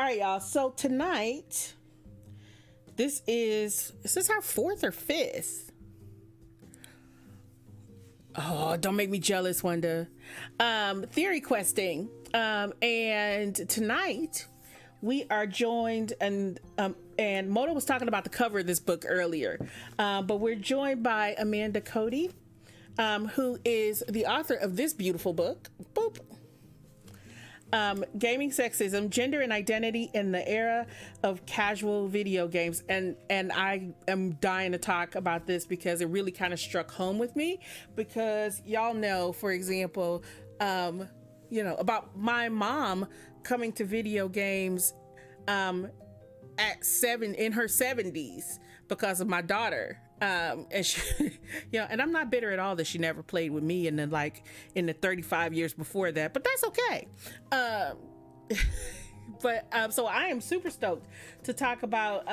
All right, y'all. So tonight, is this our fourth or fifth? Oh, don't make me jealous, Wanda. Theory questing. And tonight we are joined, and Moto was talking about the cover of this book earlier, but we're joined by Amanda Cote, who is the author of this beautiful book, Boop. Gaming, Sexism, Gender and Identity in the Era of Casual Video Games. And I am dying to talk about this because it really kind of struck home with me, because y'all know, for example, about my mom coming to video games in her 70s because of my daughter. And she, and I'm not bitter at all that she never played with me in the 35 years before that, but that's okay. So I am super stoked to talk about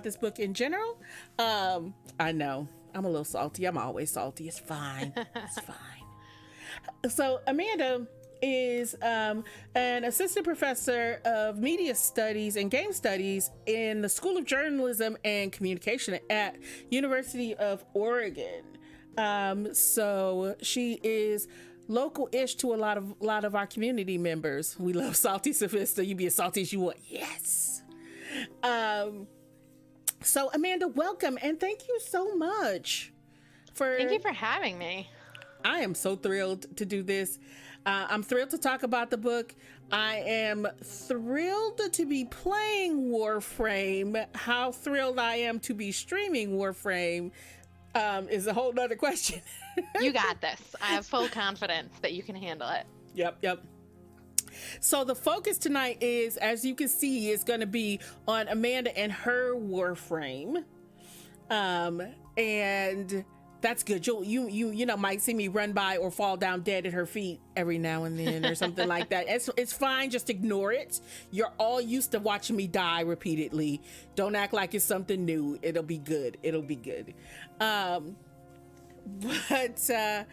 this book in general. I know I'm a little salty. I'm always salty. It's fine. It's fine. So Amanda is an assistant professor of media studies and game studies in the School of Journalism and Communication at University of Oregon. So she is local-ish to a lot of our community members. We love salty Saffista. You be as salty as you want. Yes. So Amanda, welcome, and thank you so much Thank you for having me. I am so thrilled to do this. I'm thrilled to talk about the book. I am thrilled to be playing Warframe. How thrilled I am to be streaming Warframe is a whole nother question. You got this. I have full confidence that you can handle it. Yep. So the focus tonight is, as you can see, is going to be on Amanda and her Warframe. And that's good. You might see me run by or fall down dead at her feet every now and then or something like that. It's fine. Just ignore it. You're all used to watching me die repeatedly. Don't act like it's something new. It'll be good. But I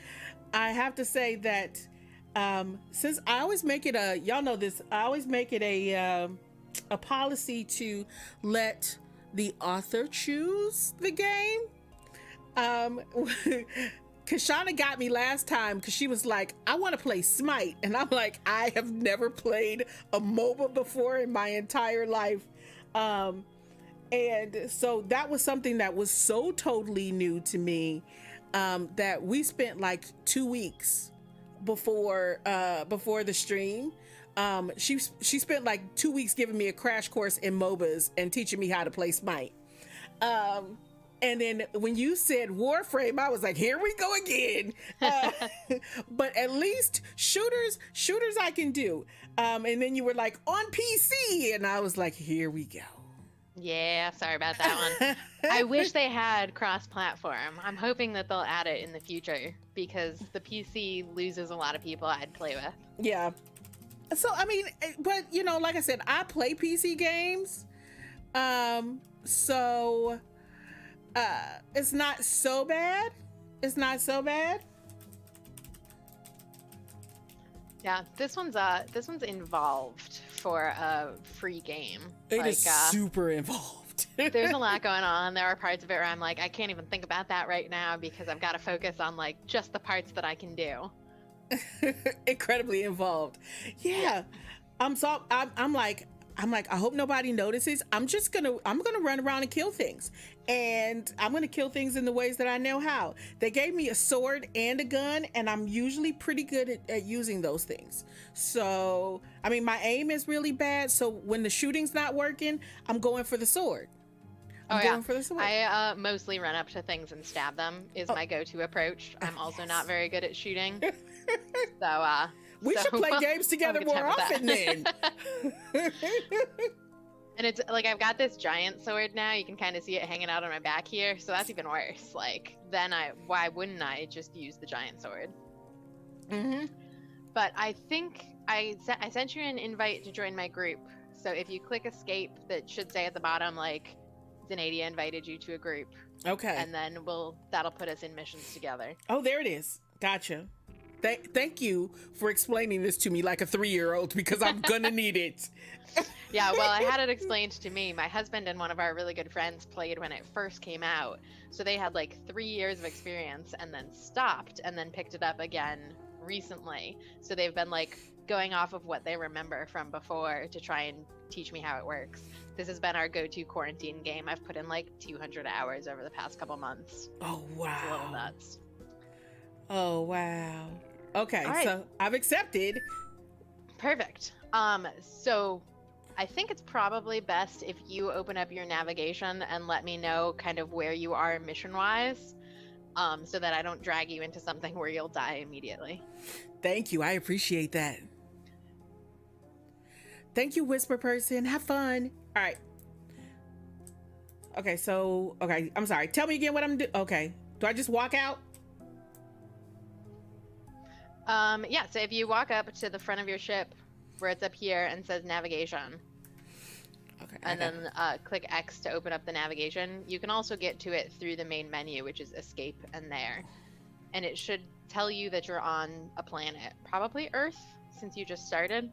have to say that since I always make it y'all know this, I always make it a policy to let the author choose the game. Kashana got me last time because she was like, I want to play Smite. And I'm like, I have never played a MOBA before in my entire life. And so that was something that was so totally new to me, that we spent like 2 weeks before the stream. She spent like 2 weeks giving me a crash course in MOBAs and teaching me how to play Smite. And then when you said Warframe, I was like, here we go again. But at least shooters I can do. And then you were like, on PC. And I was like, here we go. Yeah, sorry about that one. I wish they had cross-platform. I'm hoping that they'll add it in the future because the PC loses a lot of people I'd play with. Yeah. So, I mean, but, like I said, I play PC games. So... it's not so bad. Yeah, this one's involved for a free game. It is super involved. There's a lot going on. There are parts of it where I'm like, I can't even think about that right now because I've got to focus on like just the parts that I can do. Incredibly involved. Yeah. I'm like, I hope nobody notices. I'm gonna run around and kill things. And I'm gonna kill things in the ways that I know how. They gave me a sword and a gun, and I'm usually pretty good at using those things. So, I mean, my aim is really bad. So when the shooting's not working, I'm going for the sword. Going for the sword. I mostly run up to things and stab them is my go-to approach. I'm also not very good at shooting. We should play games together more often then. And it's like I've got this giant sword now. You can kind of see it hanging out on my back here. So that's even worse. Like, then why wouldn't I just use the giant sword? Mm-hmm. But I think I sent you an invite to join my group. So if you click escape, that should say at the bottom, like, Zanadia invited you to a group. Okay. And then that'll put us in missions together. Oh, there it is. Gotcha. Thank you for explaining this to me like a 3-year-old, because I'm gonna need it. Yeah, well, I had it explained to me. My husband and one of our really good friends played when it first came out. So they had like 3 years of experience and then stopped and then picked it up again recently. So they've been like going off of what they remember from before to try and teach me how it works. This has been our go-to quarantine game. I've put in like 200 hours over the past couple months. Oh, wow. It's a little nuts. Oh, wow. Okay, All right. so I've accepted. Perfect. So I think it's probably best if you open up your navigation and let me know kind of where you are mission-wise, so that I don't drag you into something where you'll die immediately. Thank you. I appreciate that. Thank you, Whisper Person. Have fun. All right. Okay, I'm sorry. Tell me again what I'm doing. Okay. Do I just walk out? Yeah, so if you walk up to the front of your ship where it's up here and says navigation, Okay. and then click X to open up the navigation, you can also get to it through the main menu, which is escape and there. And it should tell you that you're on a planet, probably Earth, since you just started.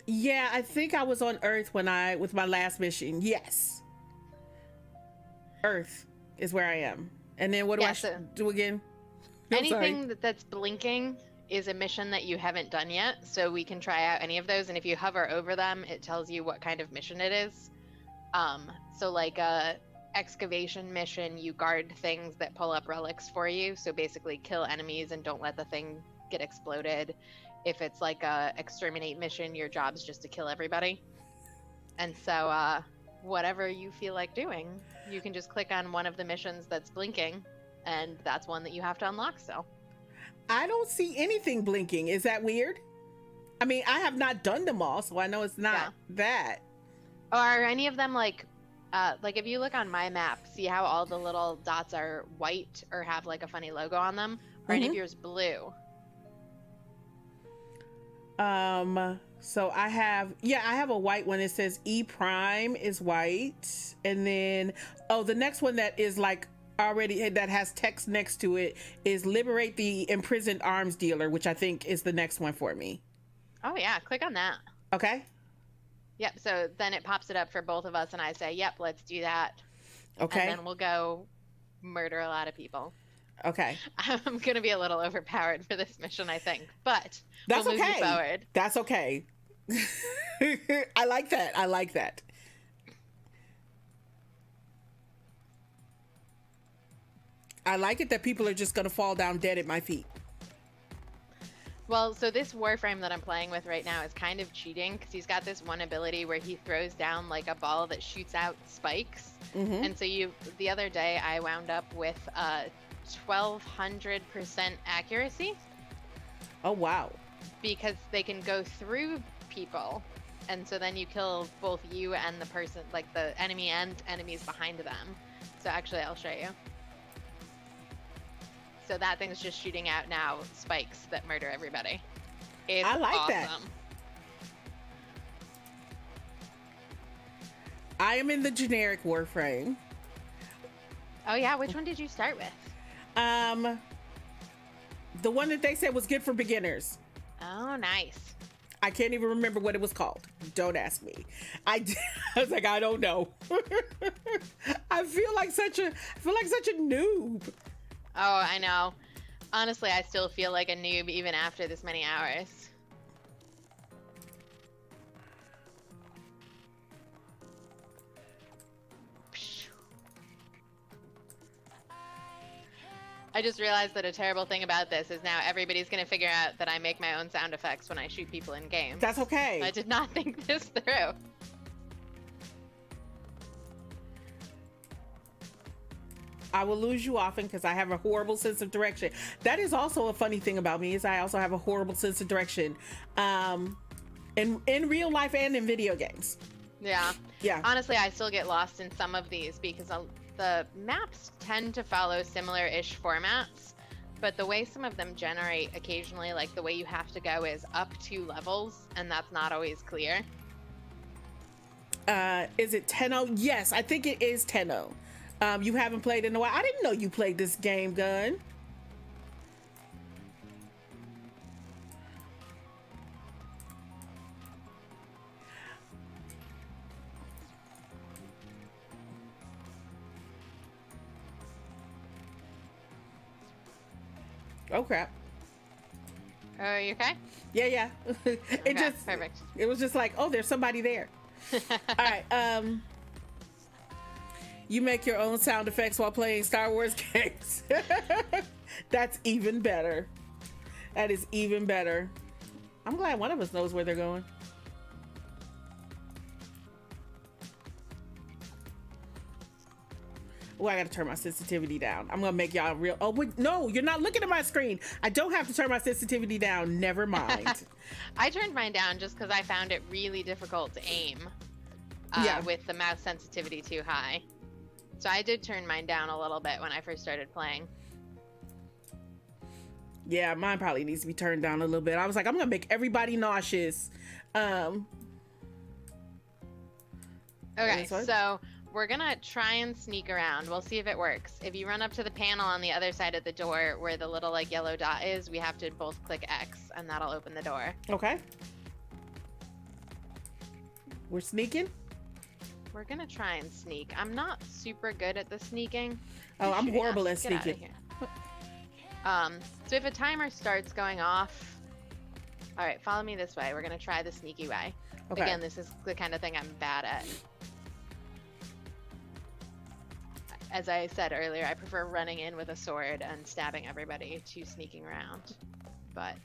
Yeah, I think I was on Earth with my last mission. Yes. Earth is where I am. And then what do I do again? Anything that's blinking is a mission that you haven't done yet, so we can try out any of those, and if you hover over them, it tells you what kind of mission it is. So like a excavation mission, you guard things that pull up relics for you, so basically kill enemies and don't let the thing get exploded. If it's like a exterminate mission, your job's just to kill everybody. And so whatever you feel like doing, you can just click on one of the missions that's blinking, and that's one that you have to unlock still. I don't see anything blinking. Is that weird? I mean, I have not done them all, so I know it's not that. Are any of them like if you look on my map, see how all the little dots are white or have like a funny logo on them? Or any of yours blue? So I have a white one. It says E Prime is white. And then, the next one that is like already, that has text next to it, is liberate the imprisoned arms dealer, which I think is the next one for me. Oh yeah, click on that. Okay. Yep, so then it pops it up for both of us and I say, yep, let's do that. Okay. And then we'll go murder a lot of people. Okay. I'm going to be a little overpowered for this mission, I think, but that's we'll move okay. you forward. That's okay. I like that. I like that. I like it that people are just going to fall down dead at my feet. Well, so this Warframe that I'm playing with right now is kind of cheating because he's got this one ability where he throws down like a ball that shoots out spikes. Mm-hmm. And so the other day I wound up with 1,200% accuracy. Oh, wow. Because they can go through people. And so then you kill both you and the person, like the enemy and enemies behind them. So actually, I'll show you. So that thing's just shooting out now spikes that murder everybody. It's I like awesome. that. I am in the generic Warframe. Oh yeah, which one did you start with? The one that they said was good for beginners. Oh, nice. I can't even remember what it was called. Don't ask me. I was like, I don't know. I feel like such a noob. Oh, I know. Honestly, I still feel like a noob even after this many hours. I just realized that a terrible thing about this is now everybody's going to figure out that I make my own sound effects when I shoot people in games. That's okay. I did not think this through. I will lose you often because I have a horrible sense of direction. That is also a funny thing about me, is I also have a horrible sense of direction, in real life and in video games. Yeah. Yeah. Honestly, I still get lost in some of these because the maps tend to follow similar-ish formats, but the way some of them generate occasionally, like the way you have to go is up 2 levels, and that's not always clear. Is it Tenno? Yes, I think it is Tenno. You haven't played in a while. I didn't know you played this game, Gun. Oh crap. Oh, are you okay? Yeah. Okay, perfect. It was just like, oh, there's somebody there. All right. You make your own sound effects while playing Star Wars games. That's even better. That is even better. I'm glad one of us knows where they're going. Oh, I gotta turn my sensitivity down. I'm gonna make y'all real. Oh, wait, no, you're not looking at my screen. I don't have to turn my sensitivity down. Never mind. I turned mine down just because I found it really difficult to aim with the mouse sensitivity too high. So I did turn mine down a little bit when I first started playing. Yeah, mine probably needs to be turned down a little bit. I was like, I'm gonna make everybody nauseous. Okay, so we're gonna try and sneak around. We'll see if it works. If you run up to the panel on the other side of the door where the little like yellow dot is, we have to both click X and that'll open the door. Okay. We're sneaking? We're gonna try and sneak. I'm not super good at the sneaking. Oh, I'm horrible at sneaking. So if a timer starts going off, all right, follow me this way. We're gonna try the sneaky way. Okay. Again, this is the kind of thing I'm bad at. As I said earlier, I prefer running in with a sword and stabbing everybody to sneaking around. But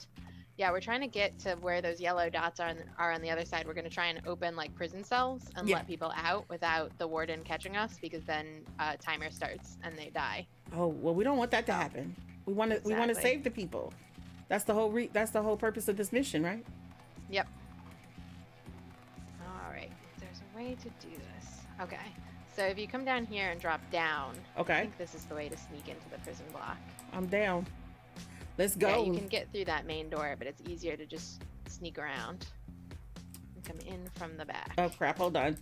yeah, we're trying to get to where those yellow dots are on the other side. We're going to try and open like prison cells and let people out without the warden catching us, because then timer starts and they die. Oh, well, we don't want that to happen. We want to save the people. That's the whole purpose of this mission, right? Yep. All right. There's a way to do this. Okay. So if you come down here and drop down, okay. I think this is the way to sneak into the prison block. I'm down. Let's go. Yeah, you can get through that main door, but it's easier to just sneak around and come in from the back. Oh crap, hold on.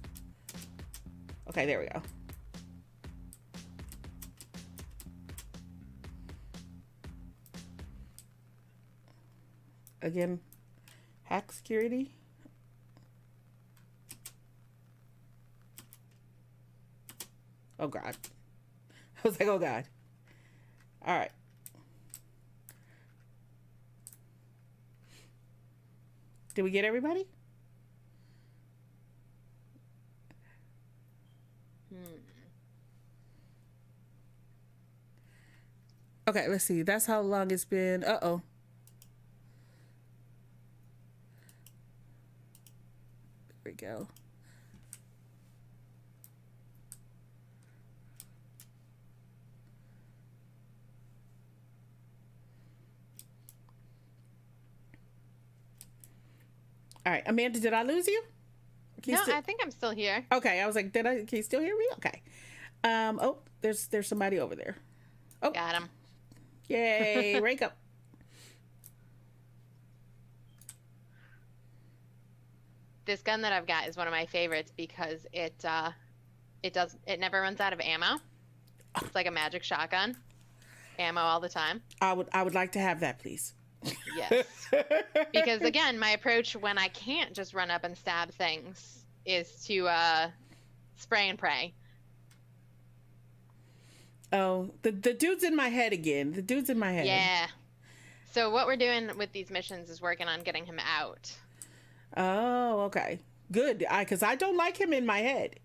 Okay, there we go. Again, hack security. Oh God. I was like, oh God. All right. Did we get everybody? Okay, let's see. That's how long it's been. Uh-oh. There we go. All right, Amanda, did I lose you? No, I think I'm still here. Okay, I was like, can you still hear me? Okay. Oh, there's somebody over there. Oh, got him. Yay! Rank up. This gun that I've got is one of my favorites because it never runs out of ammo. It's like a magic shotgun. Ammo all the time. I would like to have that, please. Yes. Because again, my approach when I can't just run up and stab things is to spray and pray. Oh, the dude's in my head again. The dude's in my head. Yeah. So what we're doing with these missions is working on getting him out. Oh, okay. Good. Because I don't like him in my head.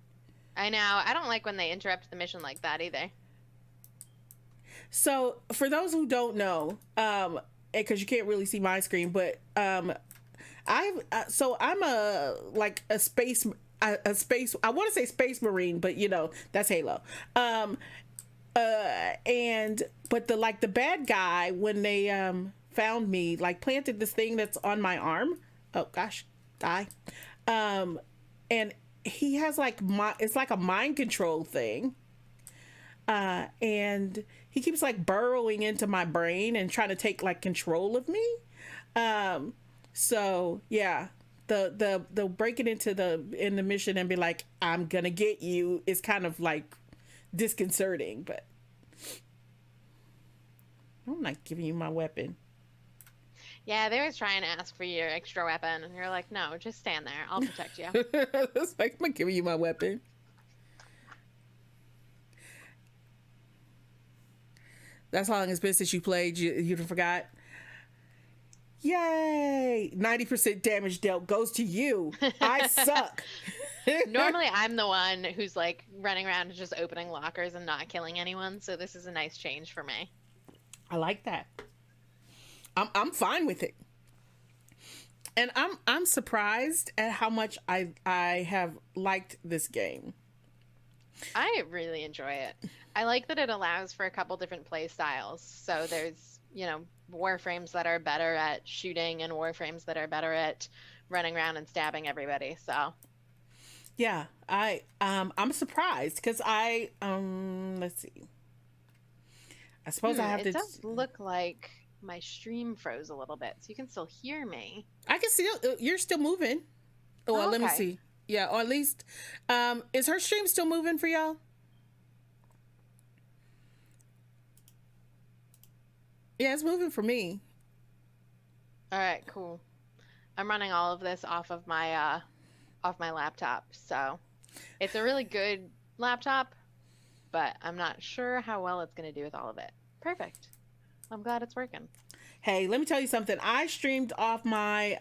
I know. I don't like when they interrupt the mission like that either. So for those who don't know, because you can't really see my screen, but I'm a space I want to say space marine, but you know that's Halo. But the bad guy, when they found me, like planted this thing that's on my arm. Oh gosh, die. And he has it's like a mind control thing. And he keeps like burrowing into my brain and trying to take like control of me. So yeah, the breaking into the mission and be like, I'm gonna get you is kind of like disconcerting, but I'm not giving you my weapon. Yeah, they was trying to ask for your extra weapon, and you're like, no, just stand there. I'll protect you. It's like, I'm not giving you my weapon. That's how long it's been since you played. You forgot. Yay! 90% damage dealt goes to you. I suck. Normally, I'm the one who's like running around and just opening lockers and not killing anyone. So this is a nice change for me. I like that. I'm fine with it. And I'm surprised at how much I have liked this game. I really enjoy it. I like that it allows for a couple different play styles. So there's, Warframes that are better at shooting and Warframes that are better at running around and stabbing everybody. So yeah, I'm surprised because let's see. I suppose I have to. It does look like my stream froze a little bit, so you can still hear me. I can see you're still moving. Oh, well, let me see. Yeah, or at least, is her stream still moving for y'all? Yeah, it's moving for me. All right, cool. I'm running all of this off of my laptop, so it's a really good laptop, but I'm not sure how well it's going to do with all of it. Perfect. I'm glad it's working. Hey, let me tell you something. I streamed off my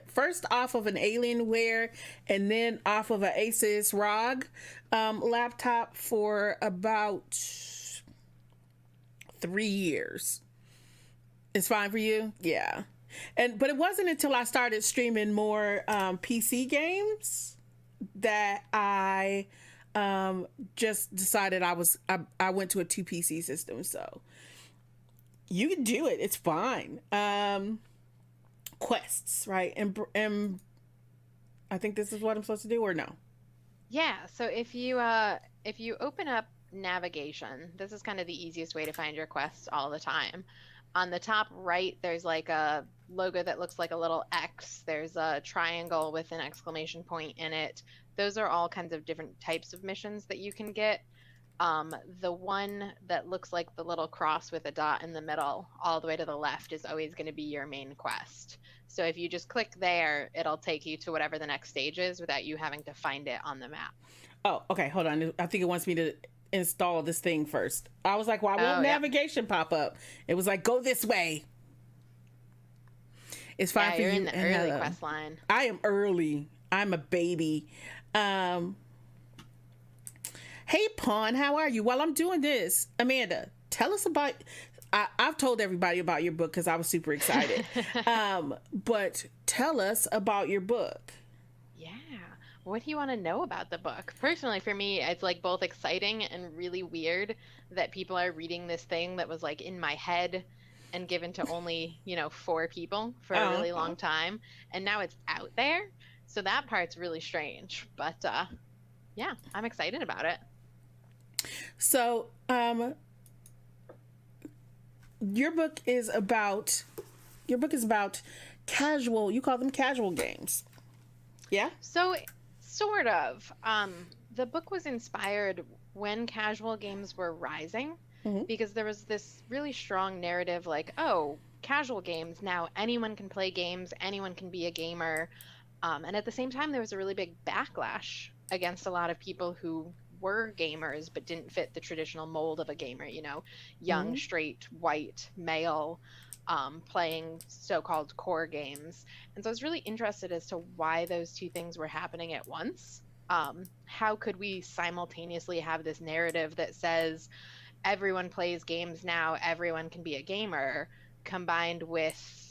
first off of an Alienware and then off of an Asus ROG laptop for about 3 years. It's fine for you? Yeah. But it wasn't until I started streaming more PC games that I just decided I went to a 2 PC system. So you can do it. It's fine. Quests, right? And I think this is what I'm supposed to do, or no? Yeah. So if you open up navigation, this is kind of the easiest way to find your quests all the time. On the top right, there's like a logo that looks like a little X. There's a triangle with an exclamation point in it. Those are all kinds of different types of missions that you can get. The one that looks like the little cross with a dot in the middle, all the way to the left, is always going to be your main quest. So if you just click there, it'll take you to whatever the next stage is without you having to find it on the map. Oh, okay. Hold on. I think it wants me to install this thing first. I was like, why won't navigation pop up? It was like, go this way. It's fine for you're you. In the early quest line. I am early. I'm a baby. Hey, Pawn, how are you? While I'm doing this, Amanda, tell us about. I've told everybody about your book because I was super excited. But tell us about your book. Yeah. What do you want to know about the book? Personally, for me, it's like both exciting and really weird that people are reading this thing that was like in my head and given to only, 4 people for a really long time. And now it's out there. So that part's really strange. But yeah, I'm excited about it. So your book is about casual, you call them casual games. Yeah? So sort of. The book was inspired when casual games were rising, because there was this really strong narrative like, oh, casual games, now anyone can play games, anyone can be a gamer. And at the same time, there was a really big backlash against a lot of people who were gamers but didn't fit the traditional mold of a gamer, young, straight, white, male, playing so-called core games. And so I was really interested as to why those two things were happening at once. How could we simultaneously have this narrative that says everyone plays games now, everyone can be a gamer, combined with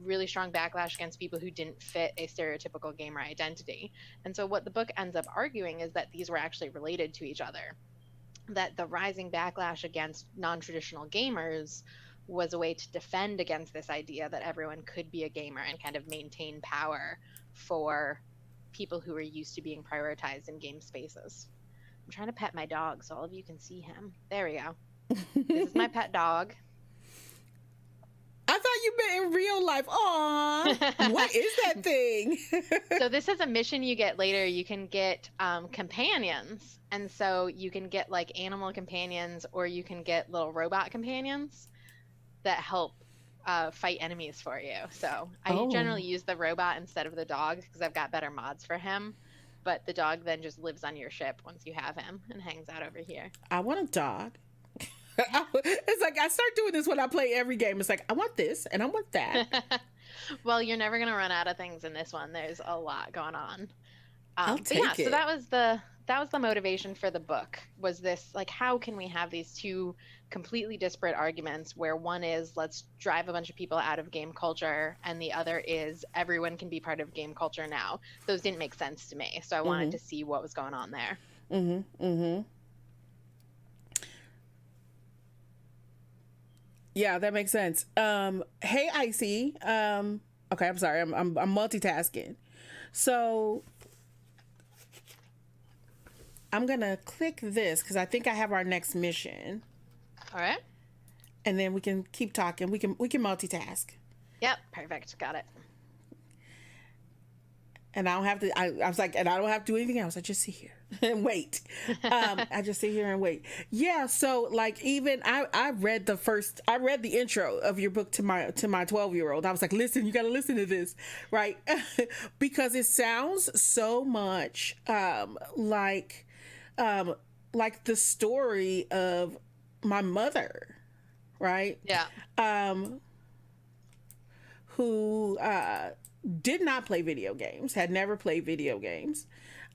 really strong backlash against people who didn't fit a stereotypical gamer identity. And so what the book ends up arguing is that these were actually related to each other, that the rising backlash against non-traditional gamers was a way to defend against this idea that everyone could be a gamer and kind of maintain power for people who are used to being prioritized in game spaces. I'm trying to pet my dog so all of you can see him. There we go. This is my pet dog. I thought you meant in real life. Aww. What is that thing? So this is a mission you get later. You can get companions. And so you can get like animal companions, or you can get little robot companions that help fight enemies for you. So I generally use the robot instead of the dog because I've got better mods for him. But the dog then just lives on your ship once you have him and hangs out over here. I want a dog. It's like I start doing this when I play every game. It's like I want this and I want that. Well, you're never gonna run out of things in this one. There's a lot going on. I'll But yeah, take it. so that was the motivation for the book, was this, like, how can we have these two completely disparate arguments where one is let's drive a bunch of people out of game culture and the other is everyone can be part of game culture now. Those didn't make sense to me, so I wanted to see what was going on there. Yeah, that makes sense. Hey, Icy. Okay, I'm sorry. I'm multitasking. So I'm gonna click this because I think I have our next mission, All right. and then we can keep talking. We can multitask, Yep, perfect. Got it. and I don't have to. I was like, and I don't have to do anything else. I just sit here and wait. I just sit here and wait. Yeah. So like, even I read the intro of your book to my 12-year-old. I was like, listen, you got to listen to this, right? Because it sounds so much like the story of my mother, right? Yeah. Who did not play video games, had never played video games.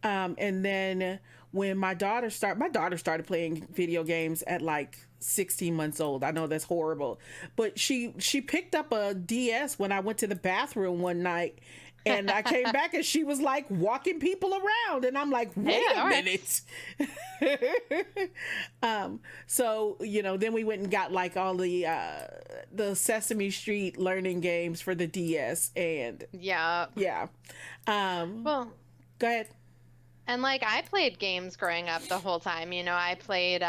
And then when my daughter started playing video games at like 16 months old. I know that's horrible, but she picked up a DS when I went to the bathroom one night, and I came back and she was like walking people around, and I'm like, wait a minute. So, then we went and got like all the Sesame Street learning games for the DS, and yeah. Well, go ahead. And like, I played games growing up the whole time. I played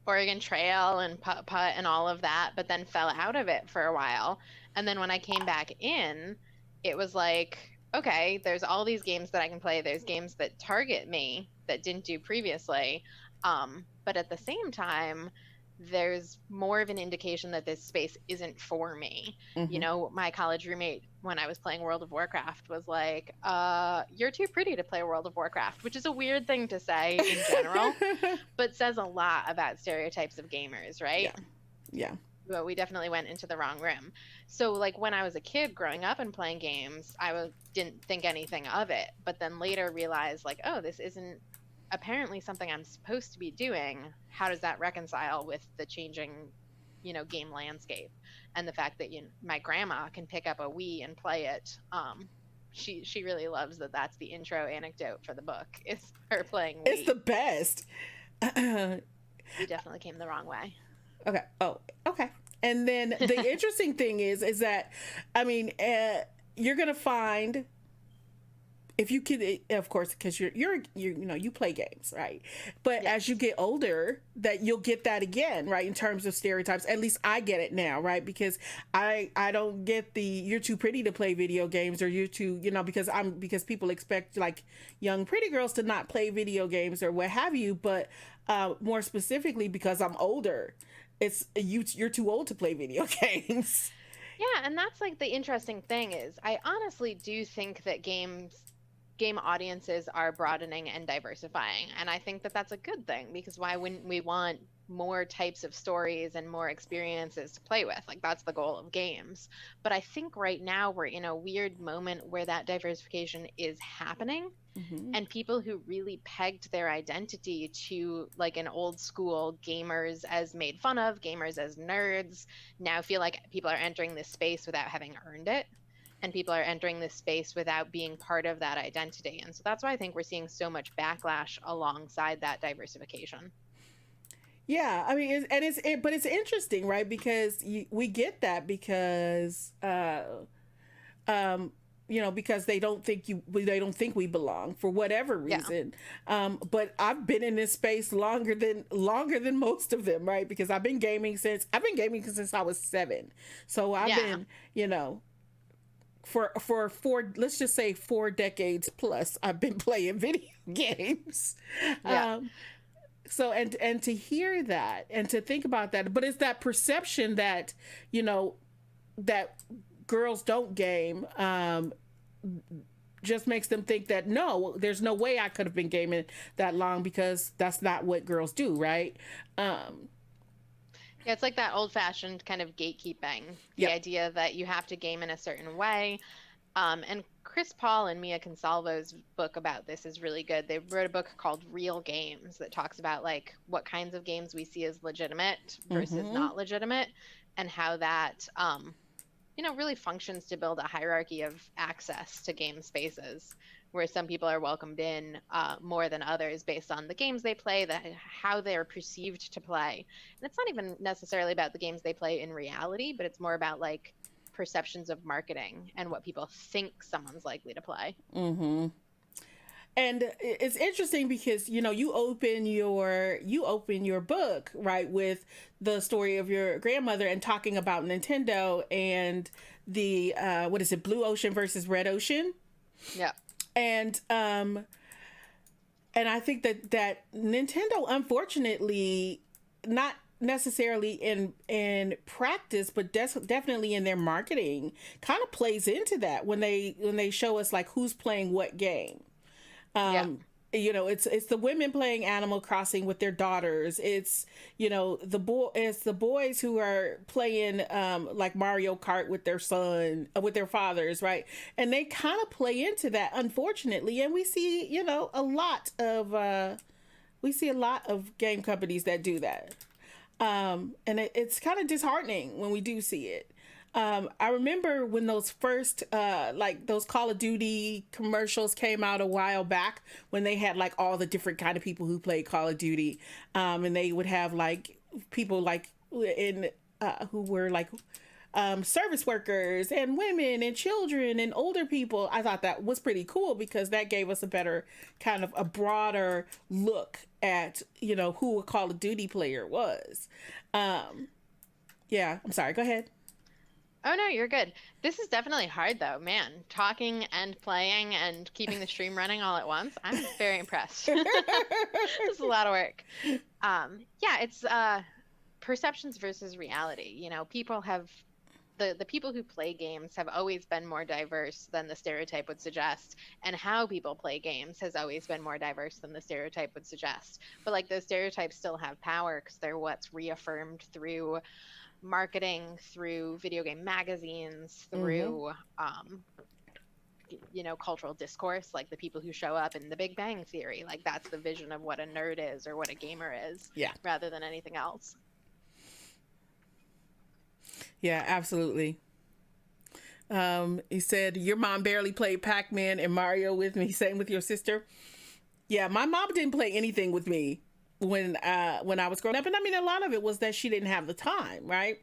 Oregon Trail and Putt-Putt and all of that, but then fell out of it for a while. And then when I came back in, it was like, okay, there's all these games that I can play. There's games that target me that didn't do previously. But at the same time, there's more of an indication that this space isn't for me. My college roommate, when I was playing World of Warcraft, was like, you're too pretty to play World of Warcraft, which is a weird thing to say in general, but says a lot about stereotypes of gamers, right? Yeah. But we definitely went into the wrong room. So like, when I was a kid growing up and playing games, didn't think anything of it, but then later realized like, oh, this isn't apparently something I'm supposed to be doing. How does that reconcile with the changing, game landscape, and the fact that my grandma can pick up a Wii and play it? She really loves that. That's the intro anecdote for the book, is her playing Wii. It's the best. We definitely came the wrong way. Okay. Oh, okay. And then the interesting thing is that, I mean, you're gonna find, if you can, of course, because you play games, right? But yes. As you get older, that you'll get that again, right? In terms of stereotypes, at least I get it now, right? Because I don't get the you're too pretty to play video games, or you're too, because people expect like young pretty girls to not play video games or what have you. But more specifically, because I'm older, it's you're too old to play video games. Yeah, and that's like the interesting thing is, I honestly do think that game audiences are broadening and diversifying, and I think that that's a good thing, because why wouldn't we want more types of stories and more experiences to play with? Like, that's the goal of games. But I think right now we're in a weird moment where that diversification is happening, and people who really pegged their identity to like an old school gamers as made fun of, gamers as nerds, now feel like people are entering this space without having earned it. And people are entering this space without being part of that identity. And so that's why I think we're seeing so much backlash alongside that diversification. Yeah, I mean, but it's interesting, right? Because we get that because, because they don't think we belong for whatever reason. Yeah. But I've been in this space longer than most of them, right? Because I've been gaming since I was 7. So I've been, for let's just say 4 decades plus, I've been playing video games. Yeah. So and to hear that and to think about that, but it's that perception that that girls don't game, just makes them think that no, there's no way I could have been gaming that long, because that's not what girls do, right? Yeah, it's like that old-fashioned kind of gatekeeping, the idea that you have to game in a certain way. And Chris Paul and Mia Consalvo's book about this is really good. They wrote a book called Real Games that talks about like what kinds of games we see as legitimate versus not legitimate, and how that really functions to build a hierarchy of access to game spaces, where some people are welcomed in more than others based on the games they play, how they're perceived to play. And it's not even necessarily about the games they play in reality, but it's more about like perceptions of marketing and what people think someone's likely to play. And it's interesting because you open your book, right, with the story of your grandmother and talking about Nintendo and the what is it, Blue Ocean versus Red Ocean. Yeah. And I think that Nintendo, unfortunately, not necessarily in practice, but definitely in their marketing, kind of plays into that when they show us like who's playing what game. It's the women playing Animal Crossing with their daughters. It's the boys who are playing like Mario Kart with their fathers, right? And they kind of play into that, unfortunately. And we see a lot of game companies that do that. And it's kind of disheartening when we do see it. I remember when those first, those Call of Duty commercials came out a while back, when they had like all the different kind of people who played Call of Duty. And they would have like people like who were like service workers and women and children and older people. I thought that was pretty cool, because that gave us a better kind of a broader look at, who a Call of Duty player was. Yeah, I'm sorry. Go ahead. Oh, no, you're good. This is definitely hard, though. Man, talking and playing and keeping the stream running all at once. I'm very impressed. It's a lot of work. It's perceptions versus reality. People have... The people who play games have always been more diverse than the stereotype would suggest, and how people play games has always been more diverse than the stereotype would suggest. But like, those stereotypes still have power, because they're what's reaffirmed through marketing, through video game magazines, through cultural discourse, like the people who show up in The Big Bang Theory. Like, that's the vision of what a nerd is or what a gamer is, rather than anything else. Yeah, absolutely. He said, your mom barely played Pac-Man and Mario with me. Same with your sister. Yeah, my mom didn't play anything with me when I was growing up. And I mean, a lot of it was that she didn't have the time, right?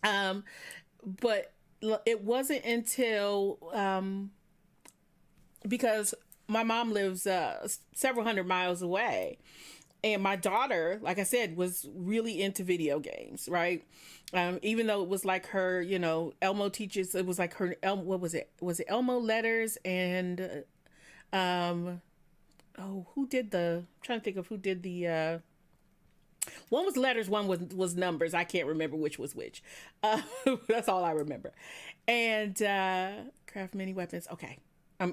But it wasn't until, because my mom lives several hundred miles away. And my daughter, like I said, was really into video games, right? Even though it was like her, Elmo teaches, it was like her, what was it? Was it Elmo letters and, who did I'm trying to think of who did the, one was letters, one was numbers. I can't remember which was which. That's all I remember. And craft mini weapons. Okay.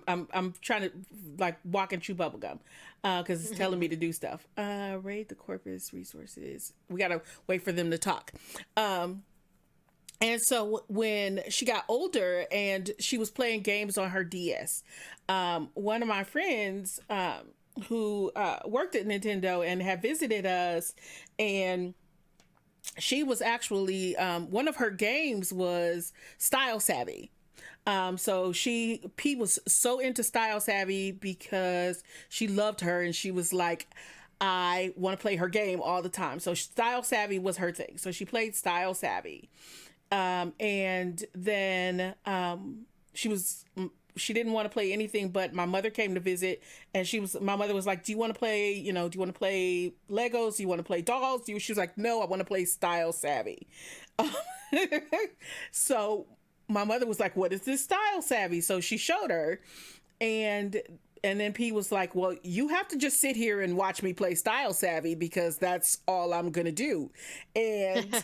I'm trying to like walk and chew bubble gum because it's telling me to do stuff. Raid the corpus resources. We gotta wait for them to talk. And so when she got older and she was playing games on her DS, one of my friends who worked at Nintendo and had visited us, and she was actually one of her games was Style Savvy. So P was so into Style Savvy because she loved her, and she was like, I want to play her game all the time. So Style Savvy was her thing. So she played Style Savvy. And then she didn't want to play anything, but my mother came to visit, and my mother was like, do you want to play, do you want to play Legos? Do you want to play dolls? She was like, no, I want to play Style Savvy. So my mother was like, what is this Style Savvy? So she showed her, and And then P was like, well, you have to just sit here and watch me play Style Savvy because that's all I'm going to do. And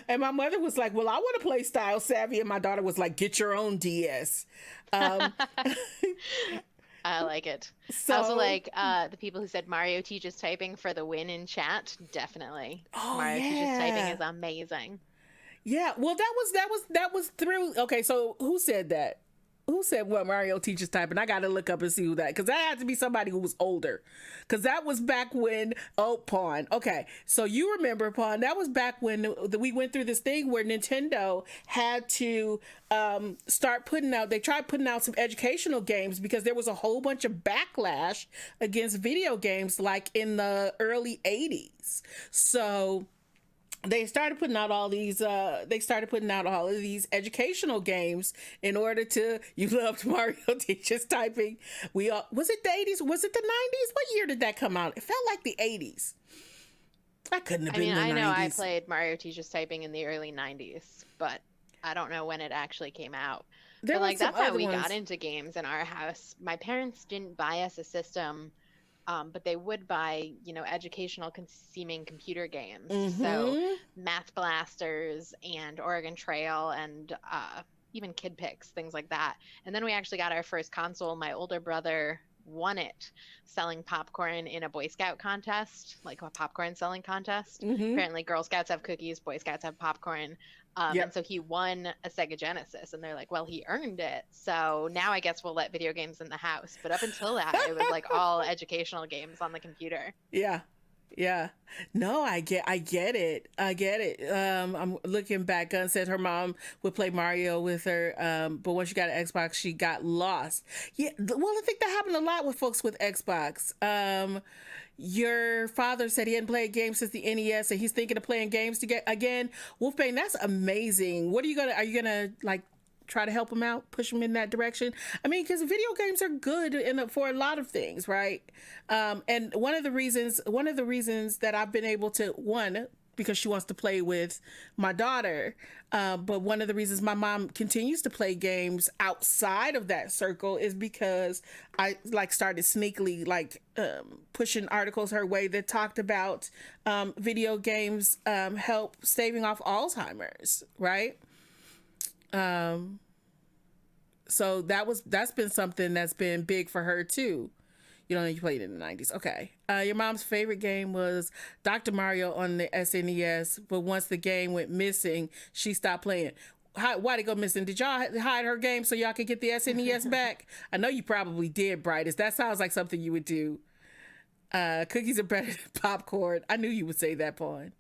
and my mother was like, well, I want to play Style Savvy. And my daughter was like, get your own DS. I like it. So, I also like the people who said Mario teaches typing for the win in chat. Definitely. oh, Mario teaches typing yeah. is amazing. Yeah. Well, that was through. Okay. So who said that? Who said what Mario teaches typing? I got to look up and see who that, because that had to be somebody who was older, because that was back when, oh, Pawn. Okay, so you remember, Pawn, that was back when we went through this thing where Nintendo had to start putting out, they tried putting out some educational games because there was a whole bunch of backlash against video games like in the early 80s. So they started putting out all these educational games in order to, you loved Mario teaches typing. We all, was it the 80s, was it the 90s? What year did that come out? It felt like the 80s. That couldn't have been the 90s. I know I played Mario teaches typing in the early 90s, but I don't know when it actually came out. But like that's how we got into games in our house. My parents didn't buy us a system, but they would buy, educational seeming computer games. Mm-hmm. So Math Blasters and Oregon Trail and even Kid Pix, things like that. And then we actually got our first console. My older brother won it selling popcorn in a Boy Scout contest, like a popcorn selling contest. Mm-hmm. Apparently Girl Scouts have cookies, Boy Scouts have popcorn. Yep. And so he won a Sega Genesis, and they're like, well, he earned it. So now I guess we'll let video games in the house. But up until that, it was like all educational games on the computer. Yeah. Yeah. No, I get it. I'm looking back. Gunn said her mom would play Mario with her, but once she got an Xbox, she got lost. Yeah, well, I think that happened a lot with folks with Xbox. Your father said he hadn't played games since the NES, and he's thinking of playing games again. Wolfbane, that's amazing. Are you gonna like try to help him out, push him in that direction? I mean, because video games are good for a lot of things, right? And one of the reasons that I've been able to, because she wants to play with my daughter, but one of the reasons my mom continues to play games outside of that circle is because I started sneakily pushing articles her way that talked about video games help staving off Alzheimer's, right? So that's been something that's been big for her too. You know, you played in the 90s. Okay. Your mom's favorite game was Dr. Mario on the SNES, but once the game went missing, she stopped playing. Why'd it go missing? Did y'all hide her game so y'all could get the SNES back? I know you probably did, Brightest. That sounds like something you would do. Cookies are better than popcorn. I knew you would say that, Pawn.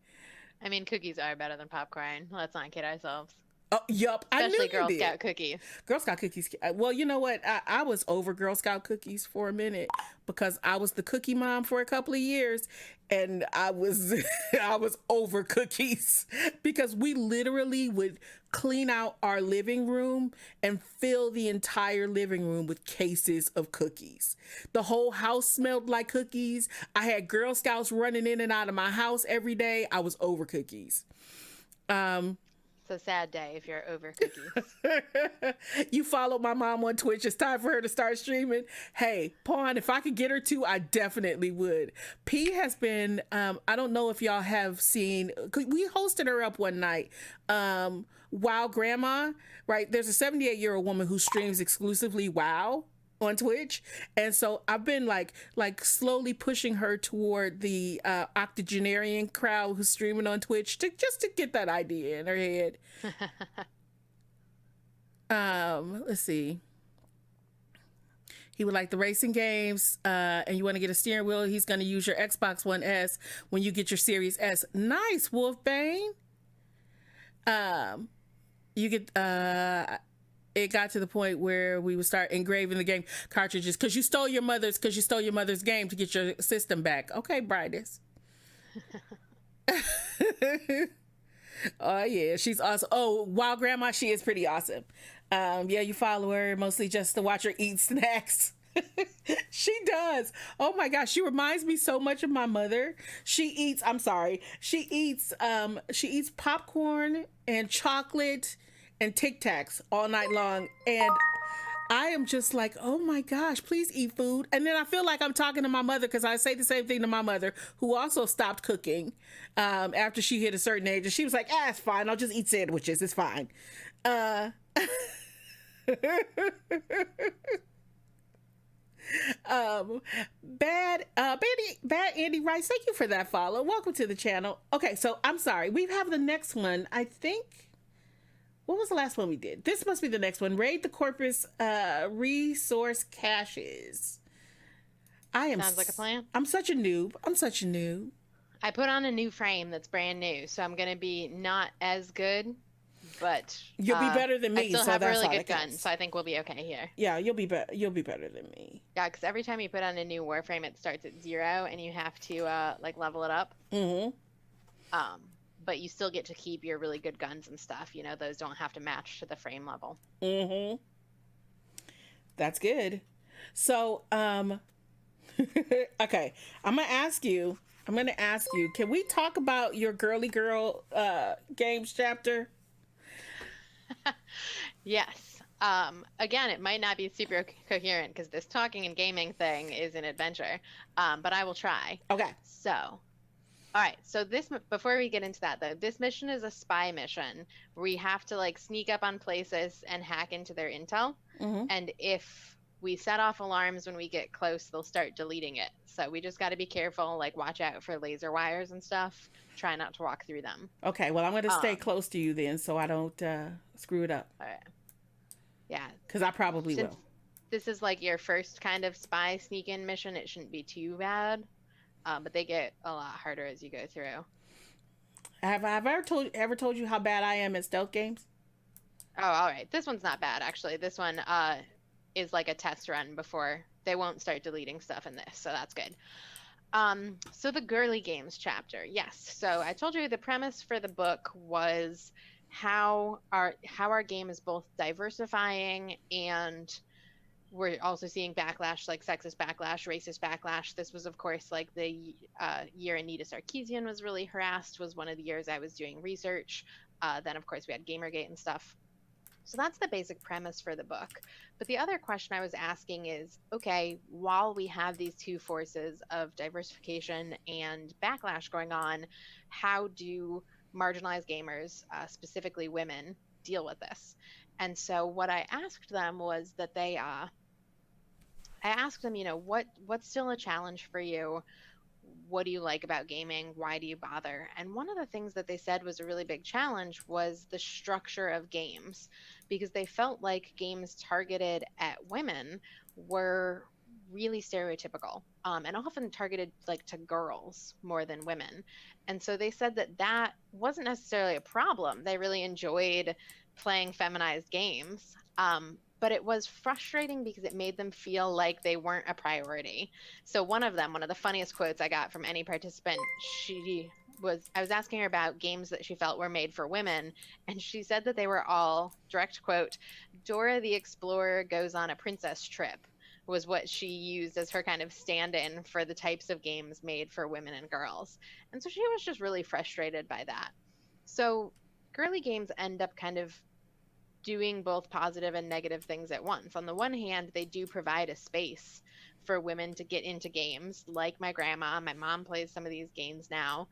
I mean, cookies are better than popcorn. Let's not kid ourselves. Oh, yup. Especially Girl Scout cookies. Girl Scout cookies. Well, you know what? I was over Girl Scout cookies for a minute because I was the cookie mom for a couple of years, and I was I was over cookies because we literally would clean out our living room and fill the entire living room with cases of cookies. The whole house smelled like cookies. I had Girl Scouts running in and out of my house every day. I was over cookies. It's a sad day if you're over cookies. You followed my mom on Twitch. It's time for her to start streaming. Hey, Pawn, if I could get her to, I definitely would. P has been, I don't know if y'all have seen, we hosted her up one night. WoW Grandma, right? There's a 78-year-old woman who streams exclusively WoW on Twitch, and so I've been like slowly pushing her toward the octogenarian crowd who's streaming on Twitch to get that idea in her head. Let's see. He would like the racing games, and you want to get a steering wheel. He's going to use your Xbox One S when you get your Series S. Nice, Wolfbane. You get it got to the point where we would start engraving the game cartridges because you stole your mother's game to get your system back. Okay, Brightest. Oh yeah, she's awesome. Oh, wow, Grandma, she is pretty awesome. Yeah, you follow her mostly just to watch her eat snacks. She does. Oh my gosh, she reminds me so much of my mother. She eats popcorn and chocolate and Tic Tacs all night long, and I am just like, oh my gosh, please eat food. And then I feel like I'm talking to my mother because I say the same thing to my mother, who also stopped cooking after she hit a certain age. And she was like, it's fine. I'll just eat sandwiches. It's fine. Uh, bad Andy Rice, thank you for that follow. Welcome to the channel. Okay, so I'm sorry. We have the next one. I think, what was the last one we did? This must be the next one. Raid the corpus resource caches. Sounds like a plan. I'm such a noob. I put on a new frame that's brand new, so I'm gonna be not as good, but you'll be better than me. I still so have a that's really good gun, so I think we'll be okay here. Yeah, you'll be better than me. Yeah, because every time you put on a new Warframe, it starts at 0, and you have to like level it up. But you still get to keep your really good guns and stuff. You know, those don't have to match to the frame level. That's good. So, okay, I'm gonna ask you. Can we talk about your girly girl games chapter? Yes. Again, it might not be super coherent because this talking and gaming thing is an adventure. But I will try. Okay. So. All right, so before we get into that though, this mission is a spy mission where we have to like sneak up on places and hack into their intel. And if we set off alarms when we get close, they'll start deleting it. So we just got to be careful, like watch out for laser wires and stuff. Try not to walk through them. Okay, well I'm going to stay close to you then so I don't screw it up. All right. Yeah. Because I probably will. This is like your first kind of spy sneak-in mission. It shouldn't be too bad. But they get a lot harder as you go through. Have I ever told you how bad I am at stealth games? Oh, all right. This one's not bad, actually. This one is like a test run before they won't start deleting stuff in this, so that's good. So the girly games chapter, yes. So I told you the premise for the book was how our game is both diversifying and we're also seeing backlash, like sexist backlash, racist backlash. This was, of course, like the year Anita Sarkeesian was really harassed, was one of the years I was doing research. Then, of course, we had Gamergate and stuff. So that's the basic premise for the book. But the other question I was asking is, okay, while we have these two forces of diversification and backlash going on, how do marginalized gamers, specifically women, deal with this? And so what I asked them was that I asked them, you know, what's still a challenge for you? What do you like about gaming? Why do you bother? And one of the things that they said was a really big challenge was the structure of games, because they felt like games targeted at women were really stereotypical and often targeted like to girls more than women. And so they said that wasn't necessarily a problem. They really enjoyed playing feminized games. But it was frustrating because it made them feel like they weren't a priority. So one of the funniest quotes I got from any participant, I was asking her about games that she felt were made for women, and she said that they were all, direct quote, Dora the Explorer goes on a princess trip, was what she used as her kind of stand-in for the types of games made for women and girls. And so she was just really frustrated by that. So girly games end up kind of doing both positive and negative things at once. On the one hand, they do provide a space for women to get into games, like my grandma. My mom plays some of these games now,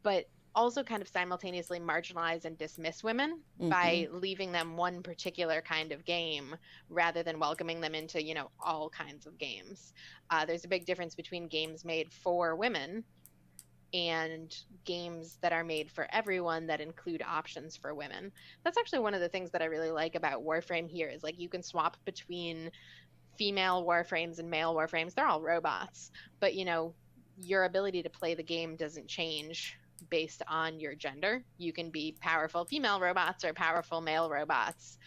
but also kind of simultaneously marginalize and dismiss women by leaving them one particular kind of game rather than welcoming them into, you know, all kinds of games. There's a big difference between games made for women and games that are made for everyone that include options for women. That's actually one of the things that I really like about Warframe here is like you can swap between female Warframes and male Warframes. They're all robots, but you know, your ability to play the game doesn't change based on your gender. You can be powerful female robots or powerful male robots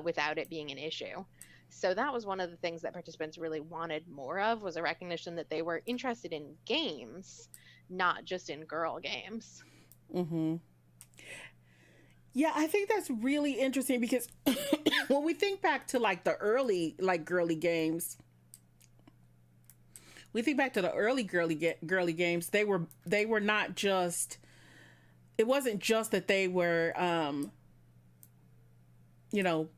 without it being an issue. So that was one of the things that participants really wanted more of, was a recognition that they were interested in games, not just in girl games. Yeah, I think that's really interesting because when we think back to like the early like girly games, we think back to the early girly games, they were not just, it wasn't just that they were you know,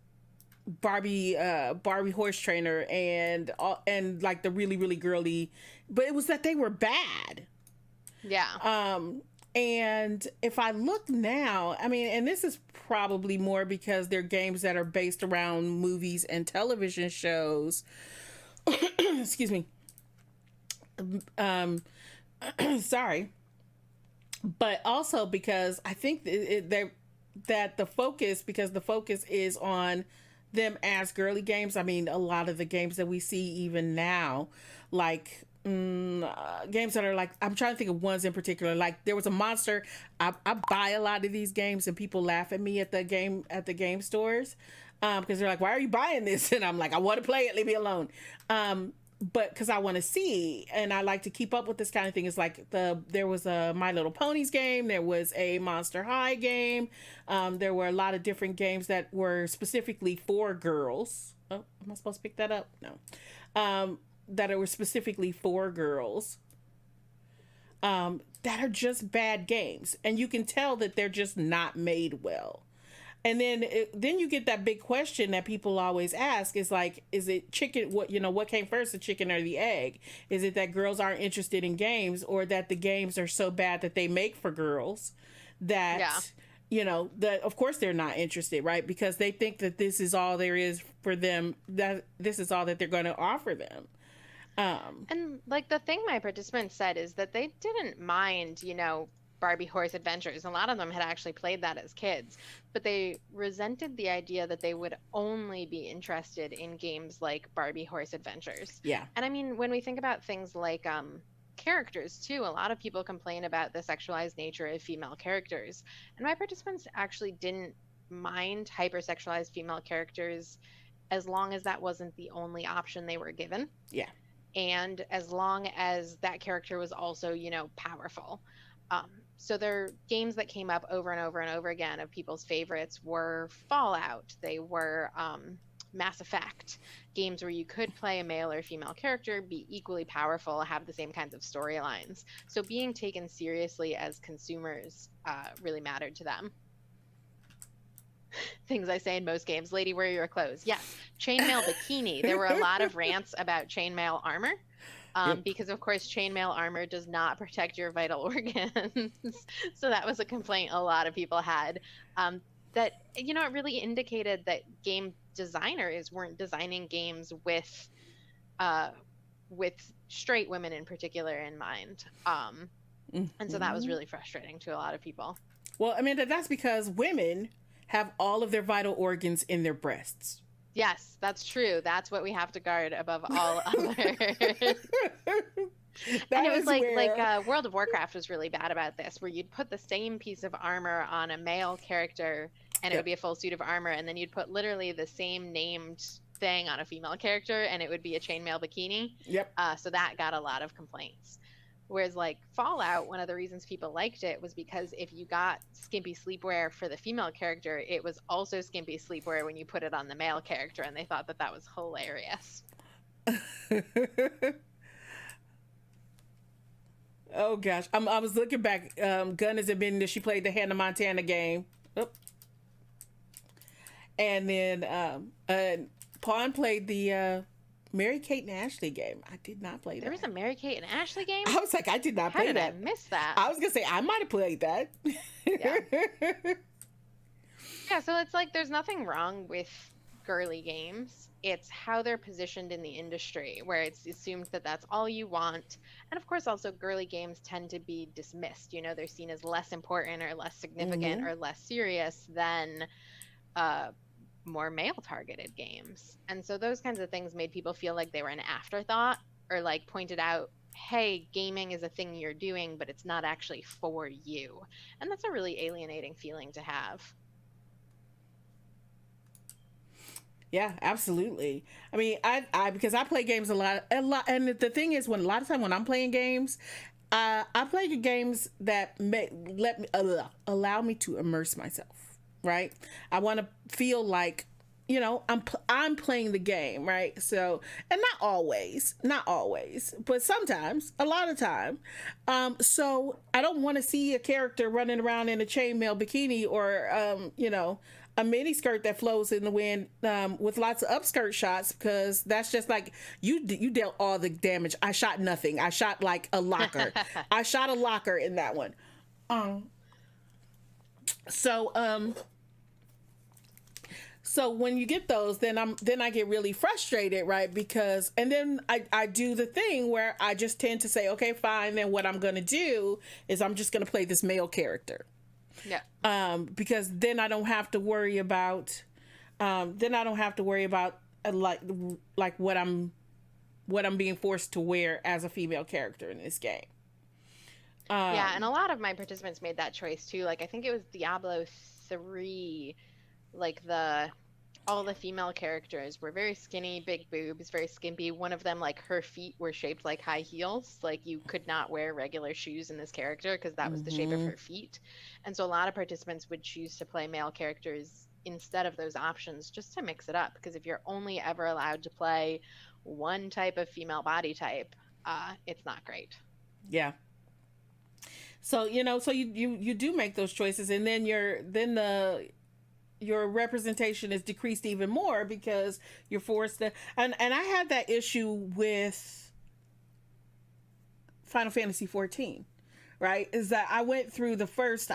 Barbie horse trainer and like the really really girly, but it was that they were bad. Yeah. And if I look now, I mean, and this is probably more because they're games that are based around movies and television shows. Excuse me. Um, sorry, but also because I think that the focus, because the focus is on them as girly games. I mean, a lot of the games that we see even now, like games that are like, I'm trying to think of ones in particular. Like there was a monster. I buy a lot of these games, and people laugh at me at the game stores because they're like, "Why are you buying this?" And I'm like, "I want to play it. Leave me alone." But because I want to see, and I like to keep up with this kind of thing. It's like there was a My Little Ponies game, there was a Monster High game, there were a lot of different games that were specifically for girls. Oh, am I supposed to pick that up? No. That were specifically for girls. That are just bad games, and you can tell that they're just not made well. And then you get that big question that people always ask is like, is it chicken? What came first, the chicken or the egg? Is it that girls aren't interested in games, or that the games are so bad that they make for girls that, that of course they're not interested, right? Because they think that this is all there is for them, that this is all that they're going to offer them. And like the thing my participants said is that they didn't mind, Barbie Horse Adventures. A lot of them had actually played that as kids, but they resented the idea that they would only be interested in games like Barbie Horse Adventures. Yeah. And I mean, when we think about things like characters too, a lot of people complain about the sexualized nature of female characters. And my participants actually didn't mind hypersexualized female characters as long as that wasn't the only option they were given. Yeah. And as long as that character was also, powerful. So their games that came up over and over and over again of people's favorites were Fallout. They were Mass Effect, games where you could play a male or female character, be equally powerful, have the same kinds of storylines. So being taken seriously as consumers really mattered to them. Things I say in most games. Lady, wear your clothes. Yes. Chainmail bikini. There were a lot of rants about chainmail armor. Because of course chainmail armor does not protect your vital organs. So that was a complaint a lot of people had. That it really indicated that game designers weren't designing games with straight women in particular in mind. And so that was really frustrating to a lot of people. Well, I mean, that's because women have all of their vital organs in their breasts. Yes, that's true. That's what we have to guard above all others. And it was like World of Warcraft was really bad about this, where you'd put the same piece of armor on a male character and it would be a full suit of armor, and then you'd put literally the same named thing on a female character and it would be a chainmail bikini. Yep. So that got a lot of complaints. Whereas like Fallout, one of the reasons people liked it was because if you got skimpy sleepwear for the female character, it was also skimpy sleepwear when you put it on the male character, and they thought that that was hilarious. Oh gosh, I was looking back. Gunn has admitting that she played the Hannah Montana game. Oh. And then Pawn played the Mary Kate and Ashley game. I did not play that. There was a Mary Kate and Ashley game? I was like, I did not play that. How did I miss that? I was going to say, I might have played that. Yeah. Yeah, so it's like there's nothing wrong with girly games. It's how they're positioned in the industry, where it's assumed that that's all you want. And of course, also girly games tend to be dismissed. They're seen as less important or less significant or less serious than more male-targeted games. And so those kinds of things made people feel like they were an afterthought, or like pointed out, hey, gaming is a thing you're doing, but it's not actually for you. And that's a really alienating feeling to have. Yeah, absolutely. I mean, I because I play games a lot, and the thing is, a lot of time when I'm playing games, I play games that allow me to immerse myself. Right? I want to feel like, I'm playing the game, right? So, and not always, but sometimes, a lot of time. So I don't want to see a character running around in a chainmail bikini or, a mini skirt that flows in the wind, with lots of upskirt shots, because that's just like you dealt all the damage. I shot nothing. I shot like a locker. I shot a locker in that one. Um. So so when you get those, then I get really frustrated, right? Because and then I do the thing where I just tend to say, okay, fine. Then what I'm gonna do is I'm just gonna play this male character. Yeah. Because then I don't have to worry about like what I'm being forced to wear as a female character in this game. Yeah, and a lot of my participants made that choice too. Like I think it was Diablo 3, like all the female characters were very skinny, big boobs, very skimpy. One of them, like her feet were shaped like high heels. Like you could not wear regular shoes in this character because that was the shape of her feet. And so a lot of participants would choose to play male characters instead of those options just to mix it up. Because if you're only ever allowed to play one type of female body type, it's not great. Yeah. So you do make those choices, and then your representation is decreased even more because you're forced to. And I had that issue with Final Fantasy 14, right? Is that I went through the first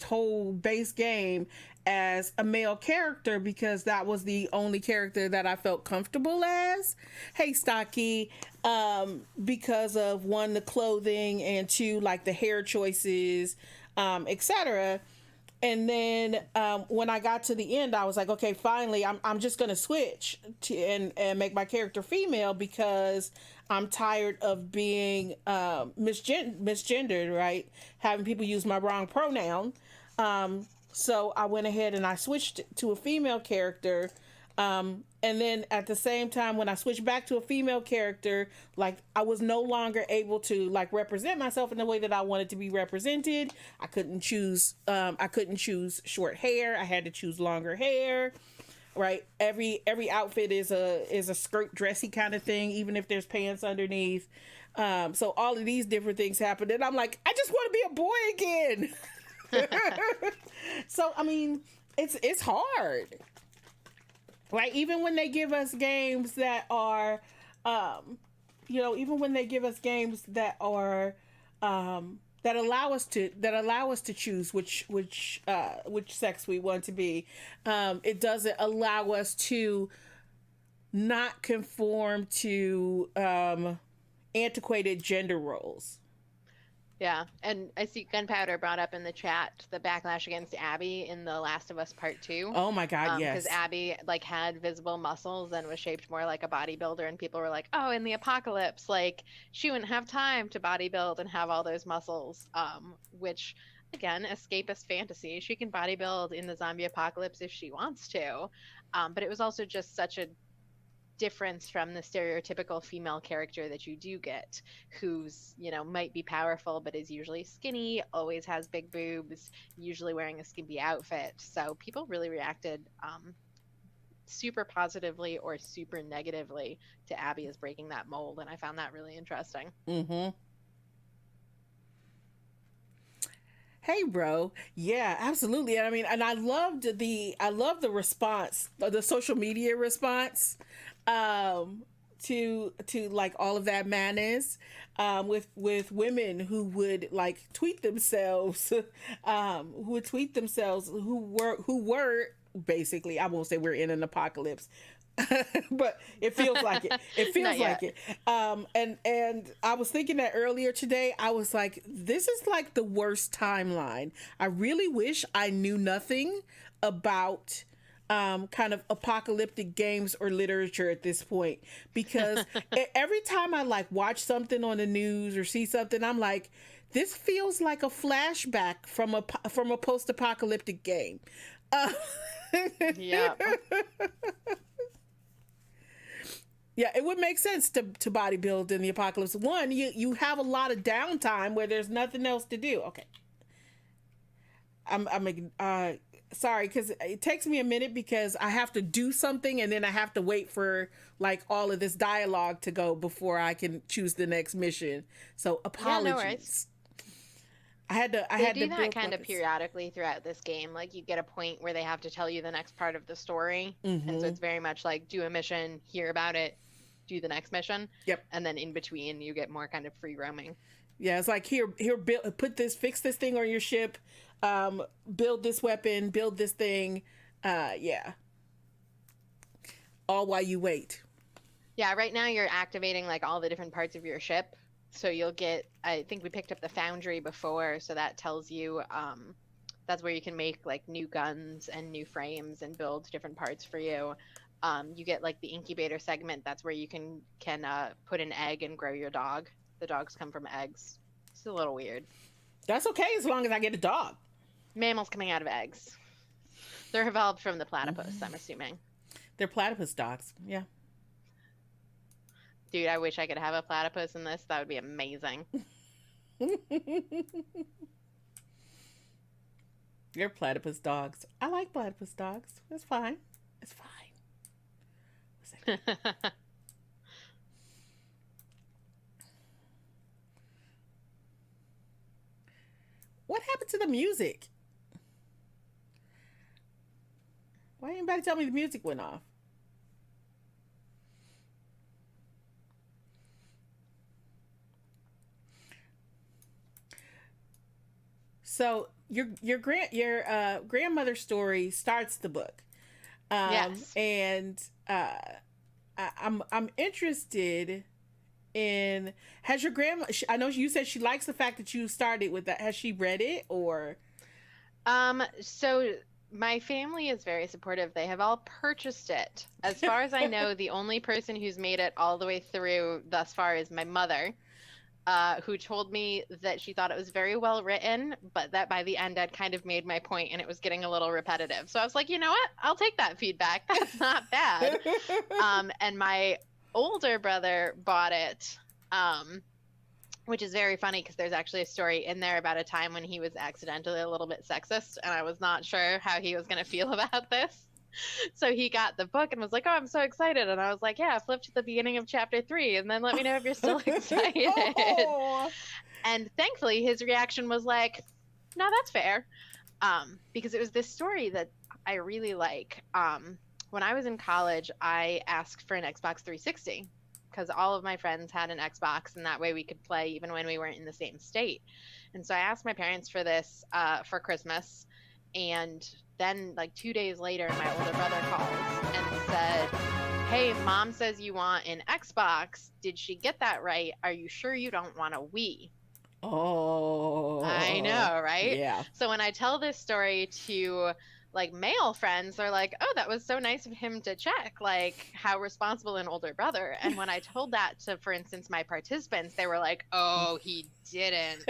whole base game as a male character because that was the only character that I felt comfortable as. Hey, Stocky. Because of one, the clothing, and two, like the hair choices, etc. And then when I got to the end, I was like, okay, finally, I'm just gonna switch to and make my character female because I'm tired of being misgendered, right? Having people use my wrong pronoun. So I went ahead and I switched to a female character. And then at the same time, when I switched back to a female character, like I was no longer able to like represent myself in the way that I wanted to be represented. I couldn't choose short hair. I had to choose longer hair. Right. Every outfit is a skirt dressy kind of thing, even if there's pants underneath. So all of these different things happened, and I'm like, I just want to be a boy again. So I mean, it's hard. Right, even when they give us games that are, even when they give us games that are, that allow us to choose which sex we want to be, it doesn't allow us to not conform to antiquated gender roles. Yeah, and I see Gunpowder brought up in the chat the backlash against Abby in The Last of Us Part 2. Oh my God, yes. Because Abby like had visible muscles and was shaped more like a bodybuilder, and people were like, oh, in the apocalypse, like she wouldn't have time to bodybuild and have all those muscles, which again, escapist fantasy. She can bodybuild in the zombie apocalypse if she wants to, but it was also just such a difference from the stereotypical female character that you do get, who's might be powerful but is usually skinny, always has big boobs, usually wearing a skimpy outfit. So people really reacted super positively or super negatively to Abby as breaking that mold, and I found that really interesting. Hey, bro. Yeah, absolutely. I mean, and I love the response, the social media response, to like all of that madness, with women who would like tweet themselves, who were basically, I won't say we're in an apocalypse, but it feels like it. It feels like it. And I was thinking that earlier today. I was like, this is like the worst timeline. I really wish I knew nothing about kind of apocalyptic games or literature at this point, because every time I like watch something on the news or see something, I'm like, this feels like a flashback from a post-apocalyptic game. Yeah. Yeah, it would make sense to bodybuild in the apocalypse. One, you have a lot of downtime where there's nothing else to do. Okay. I'm sorry, because it takes me a minute because I have to do something and then I have to wait for like all of this dialogue to go before I can choose the next mission. So apologies. I They had to do that build kind of weapons. periodically throughout this game. Like you get a point where they have to tell you the next part of the story. And so Mm-hmm. it's very much like do a mission, hear about it, do the next mission, Yep. and then in between you get more kind of free roaming. Yeah, it's like here, build, put this, fix this thing on your ship, build this weapon, build this thing. Yeah, all while you wait. Yeah, right now you're activating like all the different parts of your ship. So you'll get, I think we picked up the foundry before, so that tells you that's where you can make like new guns and new frames and build different parts for you. You get like the incubator segment, that's where you can put an egg and grow your dog. The dogs come from eggs. It's a little weird. That's okay as long as I get a dog. Mammals coming out of eggs. They're evolved from the platypus, I'm assuming. They're platypus dogs. Yeah. Dude, I wish I could have a platypus in this. That would be amazing. They're platypus dogs. I like platypus dogs. It's fine. It's fine. What happened to the music? Why didn't anybody tell me the music went off? So your grandmother's story starts the book, Yes. and I'm interested in, has your grandma? I know you said she likes the fact that you started with that. Has she read it or? So my family is very supportive. They have all purchased it. As far as I know, the only person who's made it all the way through thus far is my mother, who told me that she thought it was very well written, but that by the end I'd kind of made my point and it was getting a little repetitive. So I was like, you know what? I'll take that feedback. That's not bad. And my older brother bought it. Which is very funny because there's actually a story in there about a time when he was accidentally a little bit sexist, and I was not sure how he was going to feel about this. So he got the book and was like, "Oh, I'm so excited!" And I was like, "Yeah, flip to the beginning of chapter 3, and then let me know if you're still excited." Oh. And thankfully, his reaction was like, "No, that's fair," because it was this story that I really like. When I was in college, I asked for an Xbox 360 because all of my friends had an Xbox, and that way we could play even when we weren't in the same state. And so I asked my parents for this for Christmas, and then like 2 days later, my older brother calls and said, "Hey, mom says you want an Xbox. Did she get that right? Are you sure you don't want a Wii?" I Oh. know, right? Yeah. So when I tell this story to like male friends, they're like, "Oh, that was so nice of him to check. Like, how responsible an older brother." And when I told that to, for instance, my participants, they were like, "Oh, he didn't."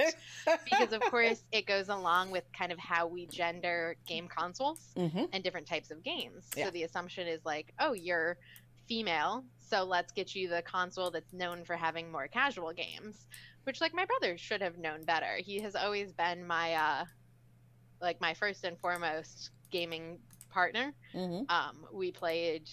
Because of course it goes along with kind of how we gender game consoles Mm-hmm. and different types of games. Yeah. So the assumption is like, "Oh, you're female, so let's get you the console that's known for having more casual games," which like my brother should have known better. He has always been my like my first and foremost gaming partner. Mm-hmm. We played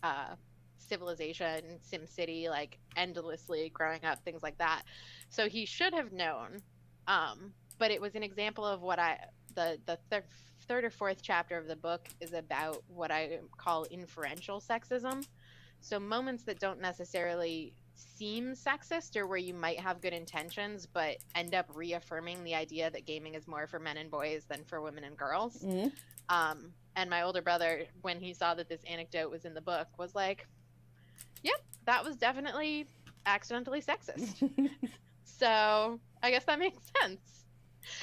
uh, Civilization, SimCity, like endlessly growing up, things like that. So he should have known. But it was an example of what the third or fourth chapter of the book is about what I call inferential sexism. So moments that don't necessarily seem sexist or where you might have good intentions but end up reaffirming the idea that gaming is more for men and boys than for women and girls. Mm-hmm. And my older brother, when he saw that this anecdote was in the book, was like, "Yep, that was definitely accidentally sexist." So I guess that makes sense.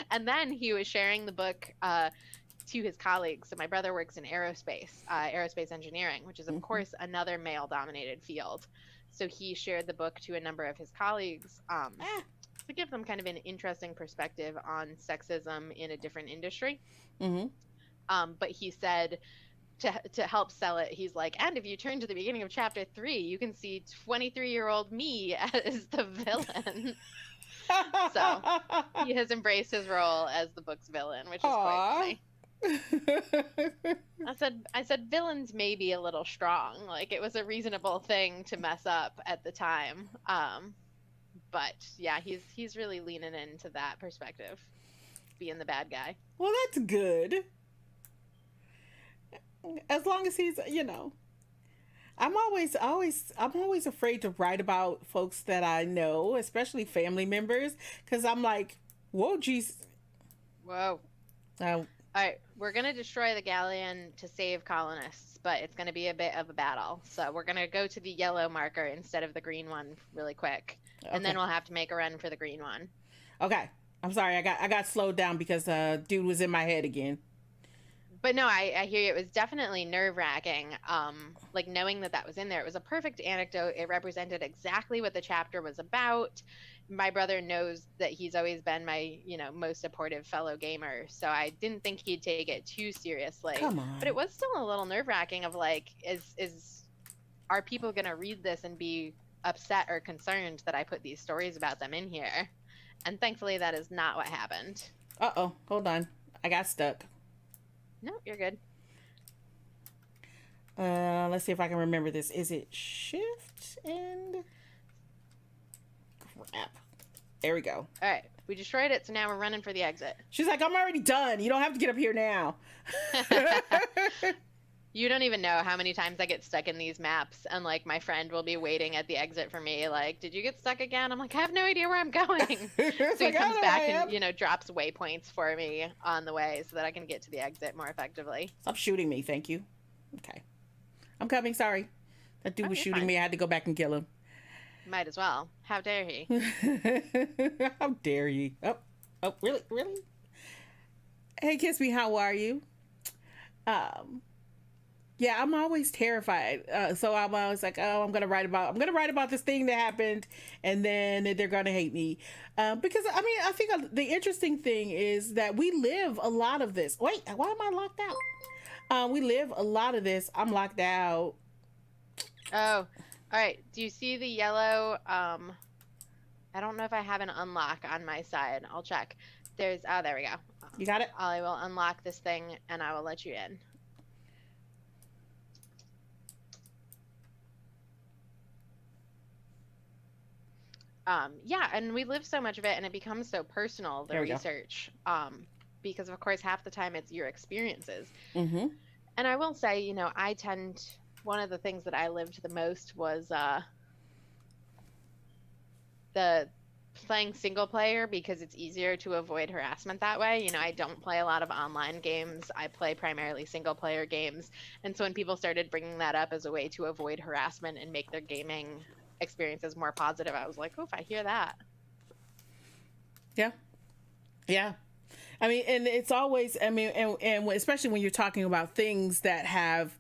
And then he was sharing the book to his colleagues. So my brother works in aerospace engineering, which is of course another male-dominated field. So he shared the book to a number of his colleagues to give them kind of an interesting perspective on sexism in a different industry. Mm-hmm. But he said to help sell it, he's like, "And if you turn to the beginning of chapter 3, you can see 23-year-old me as the villain." So he has embraced his role as the book's villain, which is quite funny. I said villains may be a little strong. Like it was a reasonable thing to mess up at the time. But yeah, he's really leaning into that perspective. being the bad guy. Well, that's good. As long as he's, you know, I'm always afraid to write about folks that I know, especially family members, because I'm like, whoa, geez. Whoa. All right, we're gonna destroy the galleon to save colonists, but it's gonna be a bit of a battle. So we're gonna go to the yellow marker instead of the green one really quick, and then we'll have to make a run for the green one. Okay. I'm sorry, I got slowed down because dude was in my head again. But no, I hear you. It was definitely nerve-wracking. Like knowing that was in there. It was a perfect anecdote. It represented exactly what the chapter was about. My brother knows that he's always been my, most supportive fellow gamer. So I didn't think he'd take it too seriously. Come on. But it was still a little nerve-wracking of like, are people going to read this and be upset or concerned that I put these stories about them in here? And thankfully that is not what happened. Uh-oh. Hold on. I got stuck. No, you're good. Let's see if I can remember this. Is it shift and crap? There we go. All right, we destroyed it, so now we're running for the exit. She's like, I'm already done. You don't have to get up here now. You don't even know how many times I get stuck in these maps, and like my friend will be waiting at the exit for me, like, did you get stuck again? I'm like, I have no idea where I'm going. So he comes back and drops waypoints for me on the way so that I can get to the exit more effectively. Stop shooting me, thank you. Okay, I'm coming. Sorry, that dude was shooting me. I had to go back and kill him. Might as well. How dare he? How dare he? Oh, really? Hey, Kiss Me, how are you? Yeah, I'm always terrified. So I'm always like, oh, I'm gonna write about this thing that happened, and then they're gonna hate me. Because I think the interesting thing is that we live a lot of this. Wait, why am I locked out? We live a lot of this. I'm locked out. Oh, all right. Do you see the yellow? I don't know if I have an unlock on my side. I'll check. There we go. You got it? I will unlock this thing and I will let you in. Yeah, and we live so much of it and it becomes so personal, the research. Because of course half the time it's your experiences. Mm-hmm. And I will say, one of the things that I lived the most was the playing single player, because it's easier to avoid harassment that way. I don't play a lot of online games. I play primarily single player games. And so when people started bringing that up as a way to avoid harassment and make their gaming experiences more positive, I was like, oh, if I hear that. Yeah. I mean, and it's always, and especially when you're talking about things that have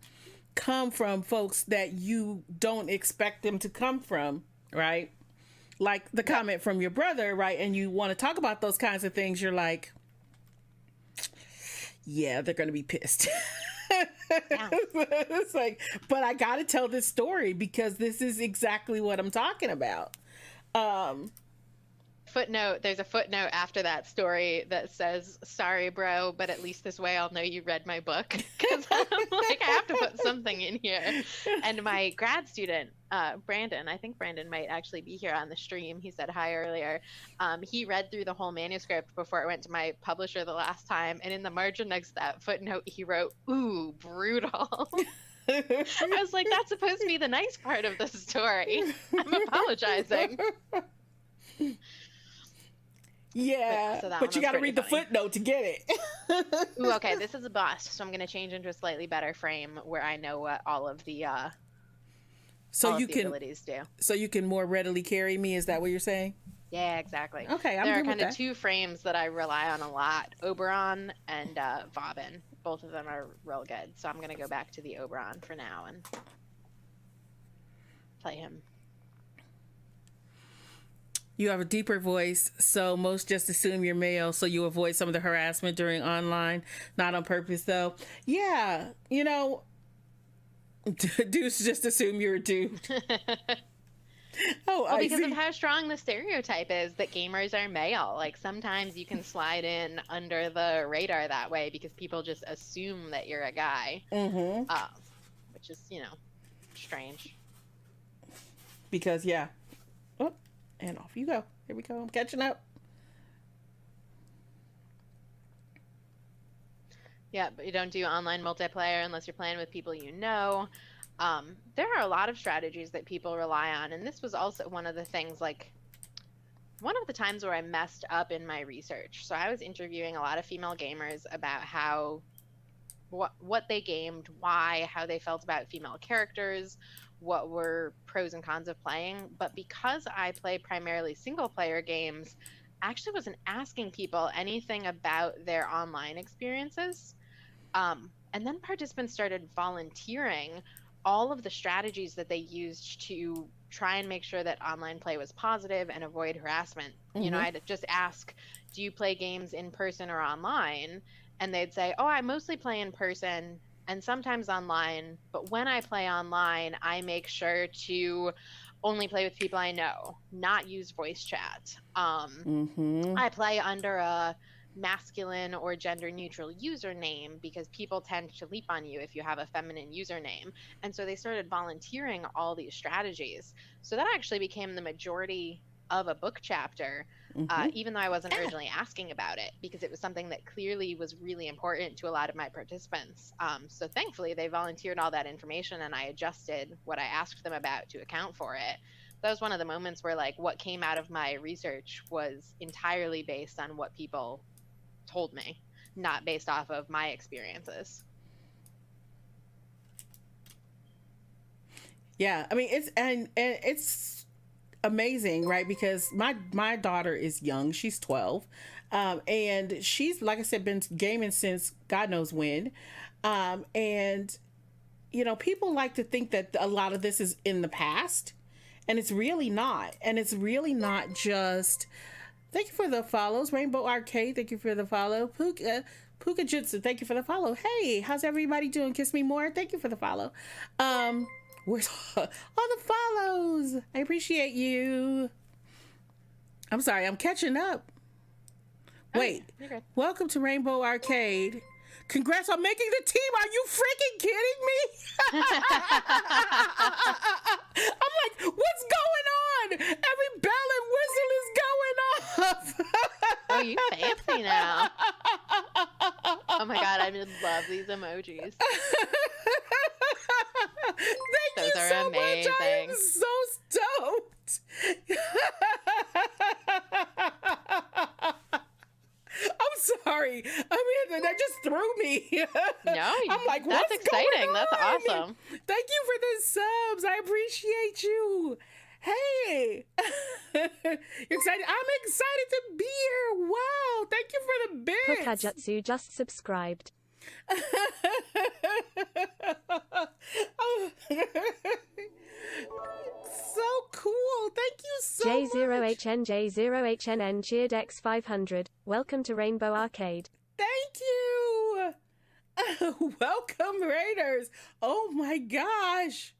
come from folks that you don't expect them to come from, right? Like the comment from your brother, right? And you want to talk about those kinds of things. You're like, yeah, they're going to be pissed. Yeah. It's like, but I got to tell this story because this is exactly what I'm talking about. Footnote, there's a footnote after that story that says, sorry, bro, but at least this way I'll know you read my book. Because I'm like, I have to put something in here. And my grad student, Brandon, I think Brandon might actually be here on the stream. He said hi earlier. He read through the whole manuscript before it went to my publisher the last time. And in the margin next to that footnote, he wrote, ooh, brutal. I was like, that's supposed to be the nice part of the story. I'm apologizing. Yeah, but you got to read the footnote to get it. Ooh, okay, this is a bust, so I'm going to change into a slightly better frame where I know what all of the abilities do. So you can more readily carry me. Is that what you're saying? Yeah, exactly. Okay, I'm there good are kind with of two frames that I rely on a lot: Oberon and Vauban. Both of them are real good. So I'm going to go back to the Oberon for now and play him. You have a deeper voice, so most just assume you're male, so you avoid some of the harassment during online. Not on purpose, though. Yeah, dudes just assume you're a dude. Well, because of how strong the stereotype is that gamers are male. Like, sometimes you can slide in under the radar that way because people just assume that you're a guy. Mm-hmm. Which is, strange. Because, yeah. Oh. And off you go. Here we go. I'm catching up. Yeah, but you don't do online multiplayer unless you're playing with people you know. There are a lot of strategies that people rely on, and this was also one of the things, like one of the times where I messed up in my research. So I was interviewing a lot of female gamers about how what they gamed, why, how they felt about female characters, what were pros and cons of playing. But because I play primarily single player games, I actually wasn't asking people anything about their online experiences. And then participants started volunteering all of the strategies that they used to try and make sure that online play was positive and avoid harassment. You know, Mm-hmm. I'd just ask, do you play games in person or online? And they'd say, oh, I mostly play in person and sometimes online. But when I play online, I make sure to only play with people I know, not use voice chat. Mm-hmm. I play under a masculine or gender neutral username because people tend to leap on you if you have a feminine username. And so they started volunteering all these strategies. So that actually became the majority of a book chapter, Mm-hmm. even though I wasn't originally asking about it, because it was something that clearly was really important to a lot of my participants. So thankfully, they volunteered all that information and I adjusted what I asked them about to account for it. That was one of the moments where, like, what came out of my research was entirely based on what people told me, not based off of my experiences. Yeah, I mean and it's amazing, right? Because my daughter is young; she's 12, and she's, like I said, been gaming since God knows when, and you know, people like to think that a lot of this is in the past, and it's really not. And it's really not just. Thank you for the follows, Rainbow Arcade. Thank you for the follow, Puka Jutsu. Thank you for the follow. Hey, how's everybody doing? Kiss me more. Thank you for the follow. Where's all the follows? I appreciate you. I'm sorry, I'm catching up. Oh, Wait, you're good. welcome to Rainbow Arcade. Congrats on making the team. Are you freaking kidding me? I'm like, what's going on? Every bell and whistle is going off. Oh, you fancy now. Oh my god, I just love these emojis. Thank Those you are so amazing. much. I am so stoked. I'm sorry. I mean, that just threw me. No, I'm like, that's what's exciting. going on? That's awesome. Thank you for the subs. I appreciate you. Hey, you're excited. I'm excited to be here. Wow, thank you for the bits. Pukajutsu just subscribed. Oh, so cool. Thank you so much. J0HNJ0HNN cheered X500. Welcome to Rainbow Arcade. Thank you. Welcome, Raiders. Oh my gosh.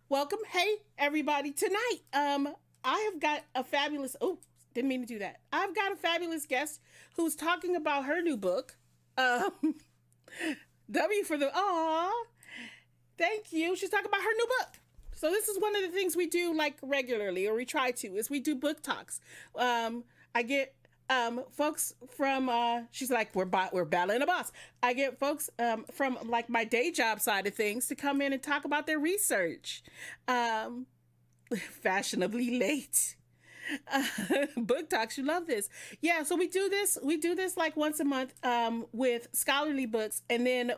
Welcome. Hey, everybody. Tonight, I have got a fabulous, didn't mean to do that. I've got a fabulous guest who's talking about her new book. W for the, thank you. She's talking about her new book. So this is one of the things we do, like, regularly, or we try to, is we do book talks. I get folks from, she's like, we're battling a boss. I get folks from, like, my day job side of things to come in and talk about their research. Fashionably late. Book talks, you love this. Yeah, so we do this like once a month with scholarly books, and then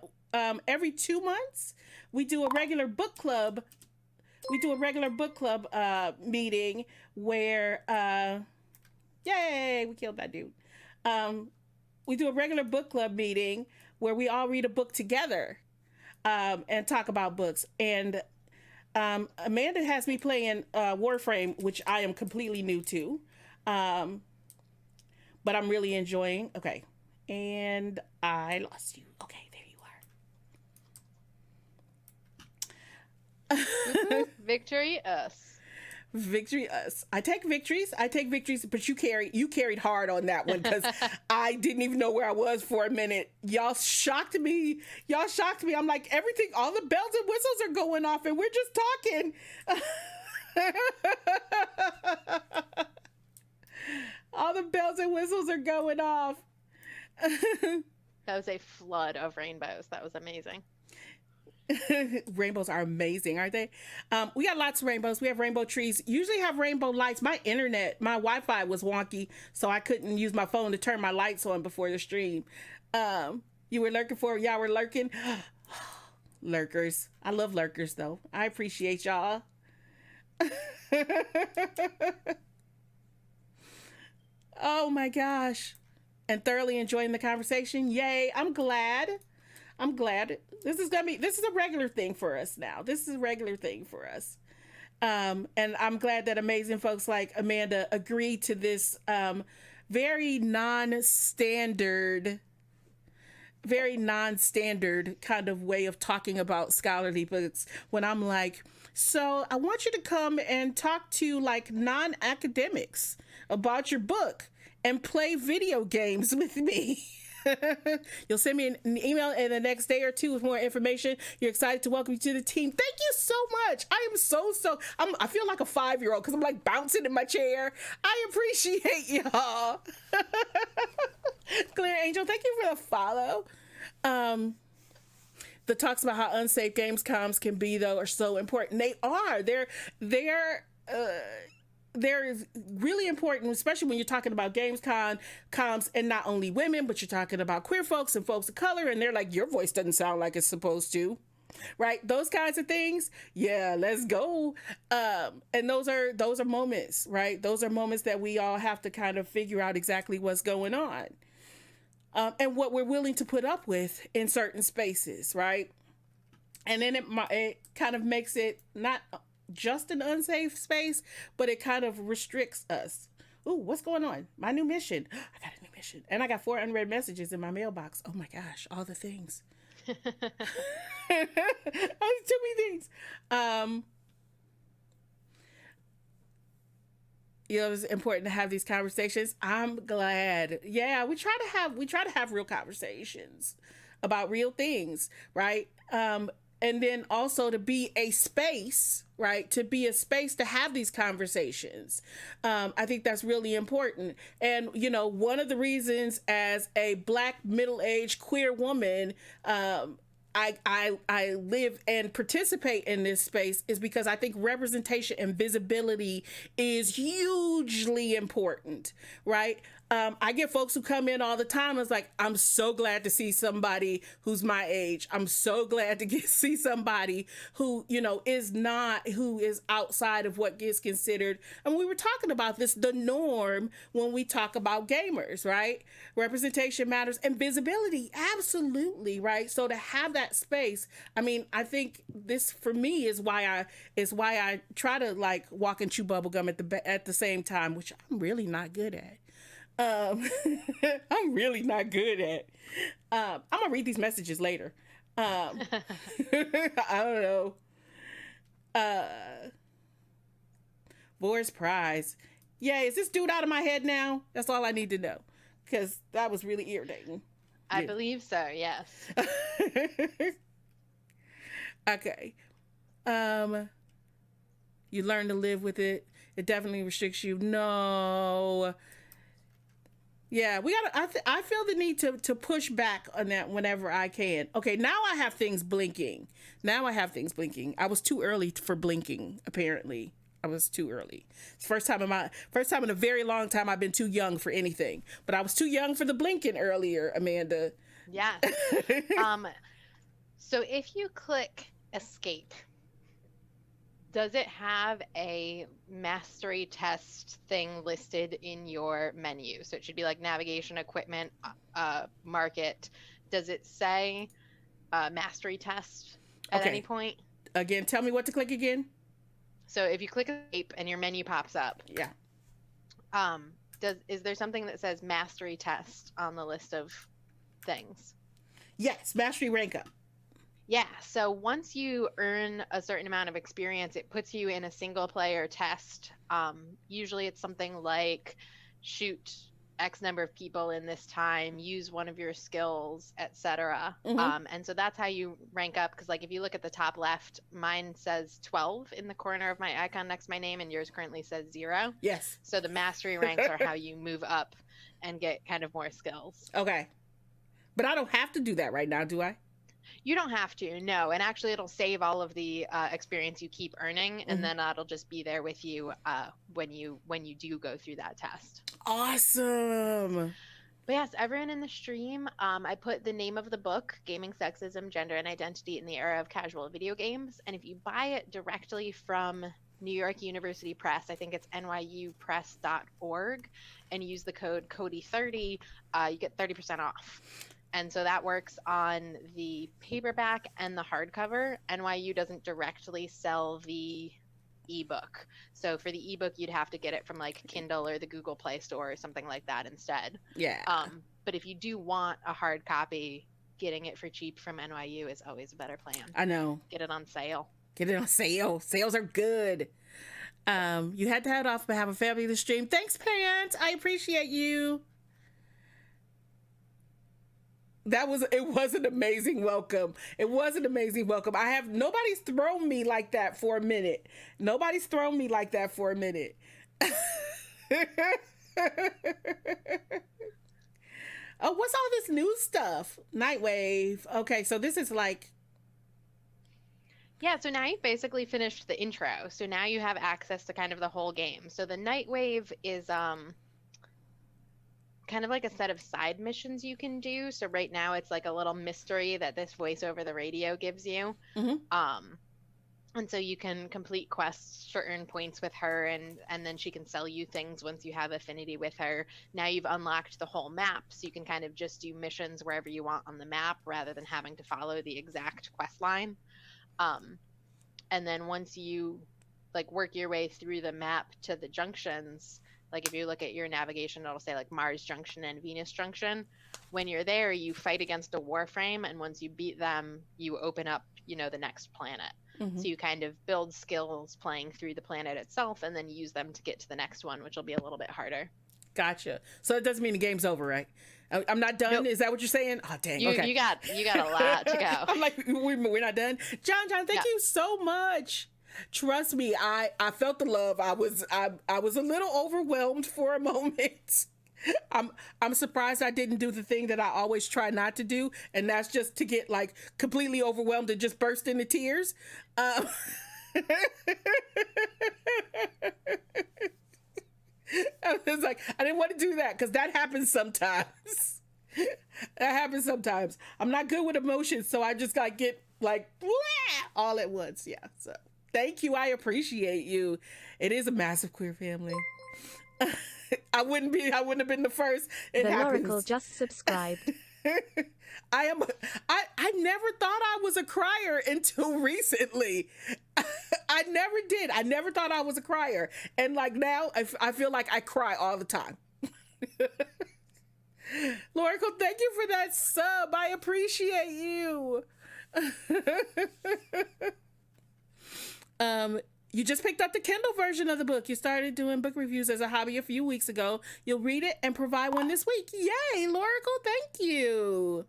every 2 months we do a regular book club meeting where yay, we killed that dude. We do a regular book club meeting where we all read a book together and talk about books. And Amanda has me playing Warframe, which I am completely new to, but I'm really enjoying. Okay, and I lost you. Okay, there you are. Victory us. Victory us. I take victories, but you carried hard on that one, because I didn't even know where I was for a minute. Y'all shocked me. I'm like, everything, all the bells and whistles are going off and we're just talking. All the bells and whistles are going off. That was a flood of rainbows. That was amazing. Rainbows are amazing, aren't they? We got lots of rainbows. We have rainbow trees. Usually have rainbow lights. My Wi-Fi was wonky, so I couldn't use my phone to turn my lights on before the stream. Y'all were lurking. Lurkers. I love lurkers, though. I appreciate y'all. Oh my gosh. And thoroughly enjoying the conversation. Yay. I'm glad. This is a regular thing for us now. This is a regular thing for us. And I'm glad that amazing folks like Amanda agreed to this very non-standard kind of way of talking about scholarly books, when I'm like, so I want you to come and talk to like non-academics about your book and play video games with me. You'll send me an email in the next day or two with more information. You're excited to welcome you to the team. Thank you so much. I am I feel like a 5-year-old because I'm like bouncing in my chair. I appreciate y'all. Claire Angel, thank you for the follow. The talks about how unsafe games comms can be, though, are so important. They are. They're really important, especially when you're talking about comms, and not only women, but you're talking about queer folks and folks of color, and they're like, your voice doesn't sound like it's supposed to, right? Those kinds of things. Yeah, let's go. And those are moments, right? Those are moments that we all have to kind of figure out exactly what's going on, and what we're willing to put up with in certain spaces, right? And then it kind of makes it not just an unsafe space, but it kind of restricts us. Ooh, what's going on? My new mission. I got a new mission. And I got 4 unread messages in my mailbox. Oh my gosh, all the things. Too many things. It's important to have these conversations. I'm glad. Yeah, we try to have real conversations about real things, right? And then also to be a space, right? To be a space to have these conversations. I think that's really important. And, one of the reasons as a Black middle-aged queer woman, I live and participate in this space is because I think representation and visibility is hugely important, right? I get folks who come in all the time. It's like, I'm so glad to see somebody who's my age. I'm so glad to see somebody who, who is outside of what gets considered. And we were talking about this, the norm when we talk about gamers, right? Representation matters and visibility. Absolutely. Right. So to have that space, I think this for me is why I try to like walk and chew bubblegum at the same time, which I'm really not good at. I'm really not good at. I'm gonna read these messages later. I don't know. Vor's prize. Yeah, is this dude out of my head now? That's all I need to know, because that was really irritating. I believe so. Yes. Okay. You learn to live with it. It definitely restricts you. No. Yeah, I feel the need to push back on that whenever I can. Okay, now I have things blinking. I was too early for blinking, apparently. I was too early. It's first time in a very long time I've been too young for anything. But I was too young for the blinking earlier, Amanda. Yeah. So if you click escape, does it have a mastery test thing listed in your menu? So it should be like navigation, equipment, market. Does it say mastery test at any point? Again, tell me what to click again. So if you click escape and your menu pops up. Yeah. Is there something that says mastery test on the list of things? Yes, mastery rank up. Yeah, so once you earn a certain amount of experience, it puts you in a single player test. Usually it's something like shoot X number of people in this time, use one of your skills, etc. Mm-hmm. And so that's how you rank up. Because like if you look at the top left, mine says 12 in the corner of my icon next to my name, and yours currently says 0. Yes. So the mastery ranks are how you move up and get kind of more skills. Okay. But I don't have to do that right now, do I? You don't have to, no. And actually, it'll save all of the experience you keep earning, and then it'll just be there with you when you do go through that test. Awesome. But yes, everyone in the stream, I put the name of the book, Gaming, Sexism, Gender, and Identity in the Era of Casual Video Games. And if you buy it directly from New York University Press, I think it's nyupress.org, and use the code COTE30, you get 30% off. And so that works on the paperback and the hardcover. NYU doesn't directly sell the ebook. So for the ebook, you'd have to get it from like Kindle or the Google Play Store or something like that instead. Yeah. But if you do want a hard copy, getting it for cheap from NYU is always a better plan. I know. Get it on sale. Get it on sale. Sales are good. You had to head off, but have a fabulous stream. Thanks, Pants. I appreciate you. It was an amazing welcome. It was an amazing welcome. Nobody's thrown me like that for a minute. Nobody's thrown me like that for a minute. Oh, what's all this new stuff? Nightwave. Okay, so this is like... Yeah, so now you've basically finished the intro. So now you have access to kind of the whole game. So the Nightwave is kind of like a set of side missions you can do. So right now it's like a little mystery that this voice over the radio gives you. And so you can complete quests to earn points with her, and then she can sell you things once you have affinity with her. Now you've unlocked the whole map, so you can kind of just do missions wherever you want on the map rather than having to follow the exact quest line. And then once you like work your way through the map to the junctions, like if you look at your navigation, it'll say like Mars Junction and Venus Junction. When you're there, you fight against a Warframe, and once you beat them, you open up, the next planet. So you kind of build skills playing through the planet itself, and then use them to get to the next one, which will be a little bit harder. Gotcha. So it doesn't mean the game's over, right? I'm not done. Nope. Is that what you're saying? Oh, dang. Okay. You got a lot to go. I'm like, we're not done. John, thank you so much. Trust me, I felt the love. I was a little overwhelmed for a moment. I'm surprised I didn't do the thing that I always try not to do, and that's just to get like completely overwhelmed and just burst into tears. I was like, I didn't want to do that because that happens sometimes. I'm not good with emotions, so I just gotta get like all at once. Yeah. So thank you. I appreciate you. It is a massive queer family. I wouldn't have been the first. It happens. Oracle just subscribed. I never thought I was a crier until recently. I never did. I never thought I was a crier. And like now, I feel like I cry all the time. Lorical, thank you for that sub. I appreciate you. You just picked up the Kindle version of the book. You started doing book reviews as a hobby a few weeks ago. You'll read it and provide one this week. Yay, Lorical, thank you.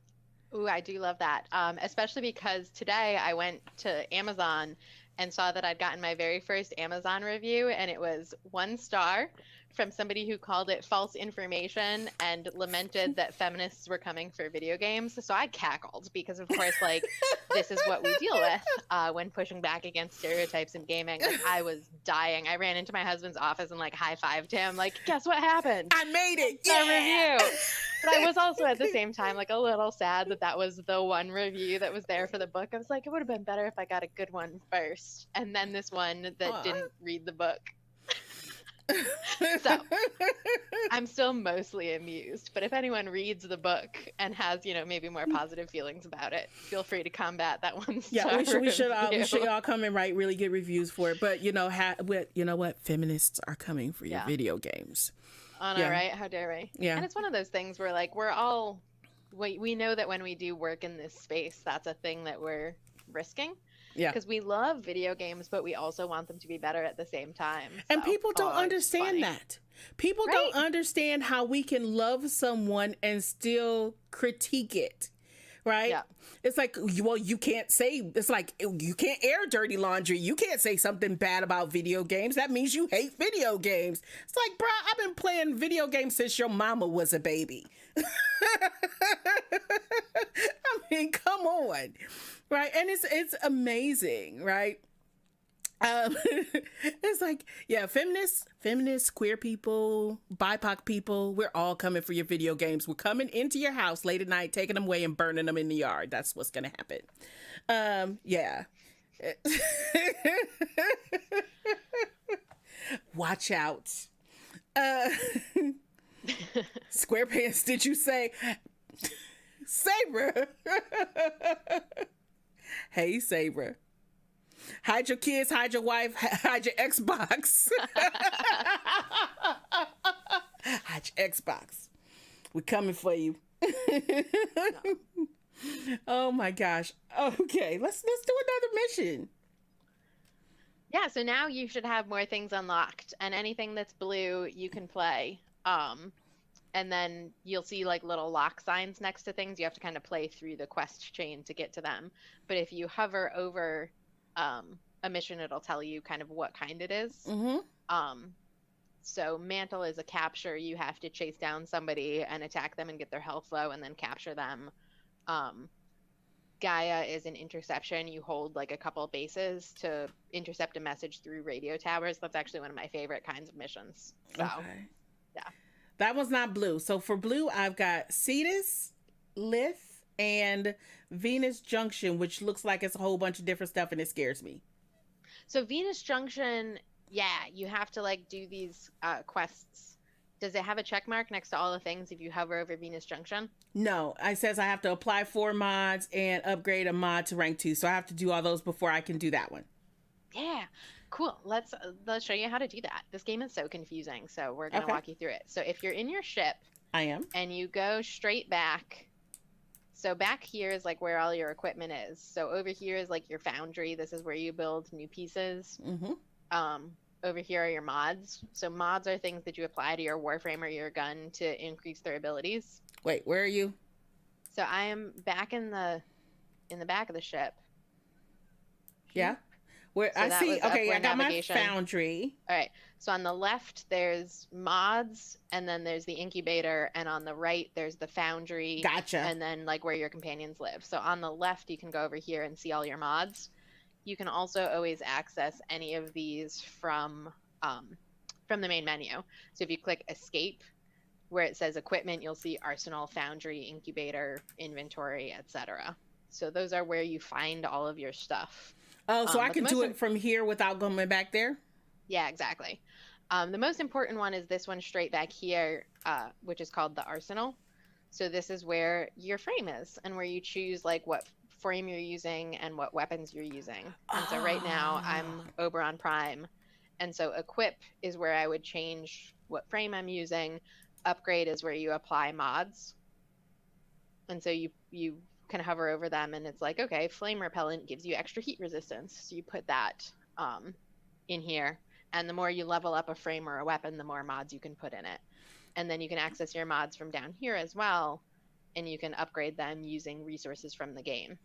Ooh, I do love that. Especially because today I went to Amazon and saw that I'd gotten my very first Amazon review, and it was 1 star from somebody who called it false information and lamented that feminists were coming for video games. So I cackled because, of course, like, this is what we deal with when pushing back against stereotypes in gaming. Like, I was dying. I ran into my husband's office and, like, high-fived him. Like, guess what happened? I made it. Yeah. Review. But I was also at the same time, like, a little sad that was the one review that was there for the book. I was like, it would have been better if I got a good one first, and then this one that didn't read the book. So I'm still mostly amused, but if anyone reads the book and has, maybe more positive feelings about it, feel free to combat that one. Yeah, we should all come and write really good reviews for it. But you know what? Feminists are coming for your video games. Oh, no, right? How dare we? Yeah. And it's one of those things where, like, we know that when we do work in this space, that's a thing that we're risking. Yeah. Because we love video games, but we also want them to be better at the same time. And So, people don't it's understand funny. that. People Right. don't understand how we can love someone and still critique it. Right? Yeah. It's like, well, you can't say, it's like, you can't air dirty laundry. You can't say something bad about video games. That means you hate video games. It's like, bro, I've been playing video games since your mama was a baby. I mean, come on. Right? And it's amazing, right? It's like, yeah, feminists, queer people, BIPOC people, we're all coming for your video games. We're coming into your house late at night, taking them away and burning them in the yard. That's what's going to happen. Yeah. Watch out. SquarePants, did you say? Sabre. Hey, Sabre. Hide your kids, hide your wife, hide your Xbox. Hide your Xbox. We're coming for you. Oh my gosh. Okay, let's do another mission. Yeah, so now you should have more things unlocked, and anything that's blue you can play. And then you'll see like little lock signs next to things. You have to kind of play through the quest chain to get to them. But if you hover over a mission, it'll tell you kind of what kind it is. Mm-hmm. So Mantle is a capture. You have to chase down somebody and attack them and get their health low and then capture them. Gaia is an interception. You hold like a couple bases to intercept a message through radio towers. That's actually one of my favorite kinds of missions. So, okay. Yeah. That one's not blue. So for blue, I've got Cetus, Lith, and Venus Junction, which looks like it's a whole bunch of different stuff, and it scares me. So Venus Junction, yeah, you have to like do these quests. Does it have a check mark next to all the things if you hover over Venus Junction? No, it says I have to apply 4 mods and upgrade a mod to rank 2. So I have to do all those before I can do that one. Yeah, cool. Let's show you how to do that. This game is so confusing, so we're gonna walk you through it. So if you're in your ship, I am, and you go straight back. So back here is like where all your equipment is. So over here is like your foundry. This is where you build new pieces. Mm-hmm. Over here are your mods. So mods are things that you apply to your Warframe or your gun to increase their abilities. Wait, where are you? So I am back in the back of the ship. Yeah. Where so I see, okay, I got navigation. My foundry. All right. So on the left, there's mods, and then there's the incubator, and on the right, there's the foundry. Gotcha. And then like where your companions live. So on the left, you can go over here and see all your mods. You can also always access any of these from the main menu. So if you click escape, where it says equipment, you'll see arsenal, foundry, incubator, inventory, etc. So those are where you find all of your stuff. Oh, so I can do it from here without going back there? Yeah, exactly. The most important one is this one straight back here, which is called the arsenal. So this is where your frame is and where you choose like what frame you're using and what weapons you're using. And so right now I'm Oberon Prime. And so equip is where I would change what frame I'm using. Upgrade is where you apply mods. And so you can hover over them and it's like, okay, flame repellent gives you extra heat resistance. So you put that in here. And the more you level up a frame or a weapon, the more mods you can put in it. And then you can access your mods from down here as well. And you can upgrade them using resources from the game.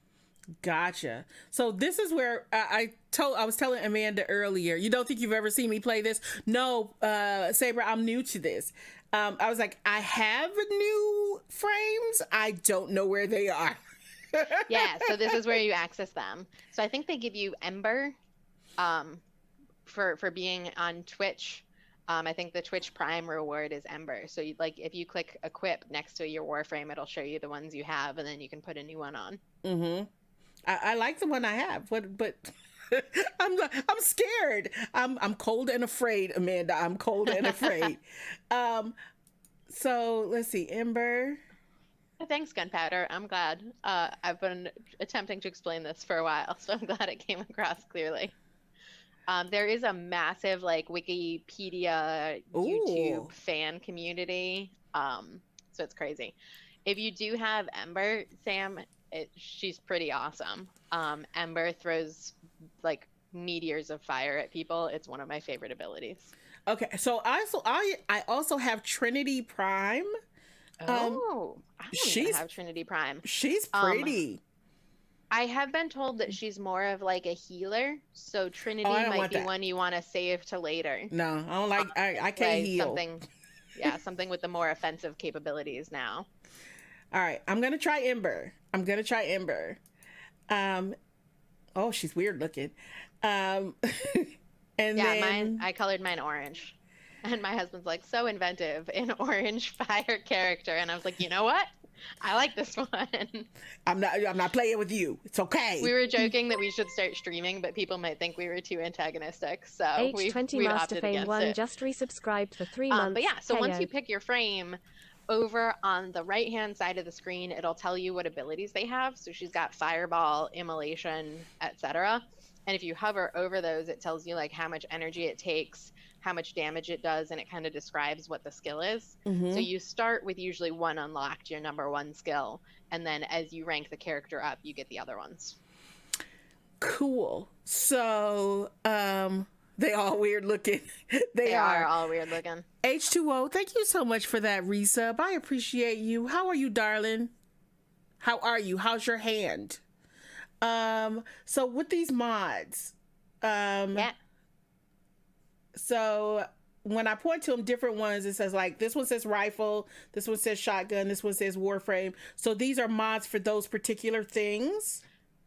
Gotcha. So this is where I was telling Amanda earlier, you don't think you've ever seen me play this? No, Sabre, I'm new to this. I was like, I have new frames. I don't know where they are. Yeah, so this is where you access them. So I think they give you Ember for being on Twitch. I think the Twitch Prime reward is Ember. So you, like if you click equip next to your Warframe, it'll show you the ones you have, and then you can put a new one on. Mm-hmm. I like the one I have, but I'm scared. I'm cold and afraid, Amanda. I'm cold and afraid. So let's see, Ember. Thanks, Gunpowder. I'm glad. I've been attempting to explain this for a while, so I'm glad it came across clearly. There is a massive like Wikipedia, YouTube fan community. So it's crazy. If you do have Ember, Sam, she's pretty awesome. Ember throws like meteors of fire at people. It's one of my favorite abilities. Okay, so I also have Trinity Prime. I don't even have Trinity Prime. She's pretty. I have been told that she's more of like a healer, so Trinity might be one you want to save to later. No, I don't like. I can't heal. Something with the more offensive capabilities now. All right, I'm gonna try Ember. Oh, she's weird looking. And then I colored mine orange. And my husband's like, so inventive, an orange fire character. And I was like, you know what? I like this one. I'm not playing with you. It's okay. We were joking that we should start streaming, but people might think we were too antagonistic. So H20 we Master opted Fame against 1 it. just resubscribed for 3 months. But yeah, so Heyo. once you pick your frame, over on the right-hand side of the screen, it'll tell you what abilities they have. So she's got Fireball, Immolation, etc. And if you hover over those, it tells you like how much energy it takes, how much damage it does, and it kind of describes what the skill is. Mm-hmm. So you start with usually one unlocked, your number one skill, and then as you rank the character up, you get the other ones. Cool. So, they all weird looking. They are all weird looking. H2O, thank you so much for that resub. I appreciate you. How are you, darling? How are you? How's your hand? So with these mods, yeah. So when I point to them, different ones, it says like, this one says rifle, this one says shotgun, this one says Warframe. So these are mods for those particular things?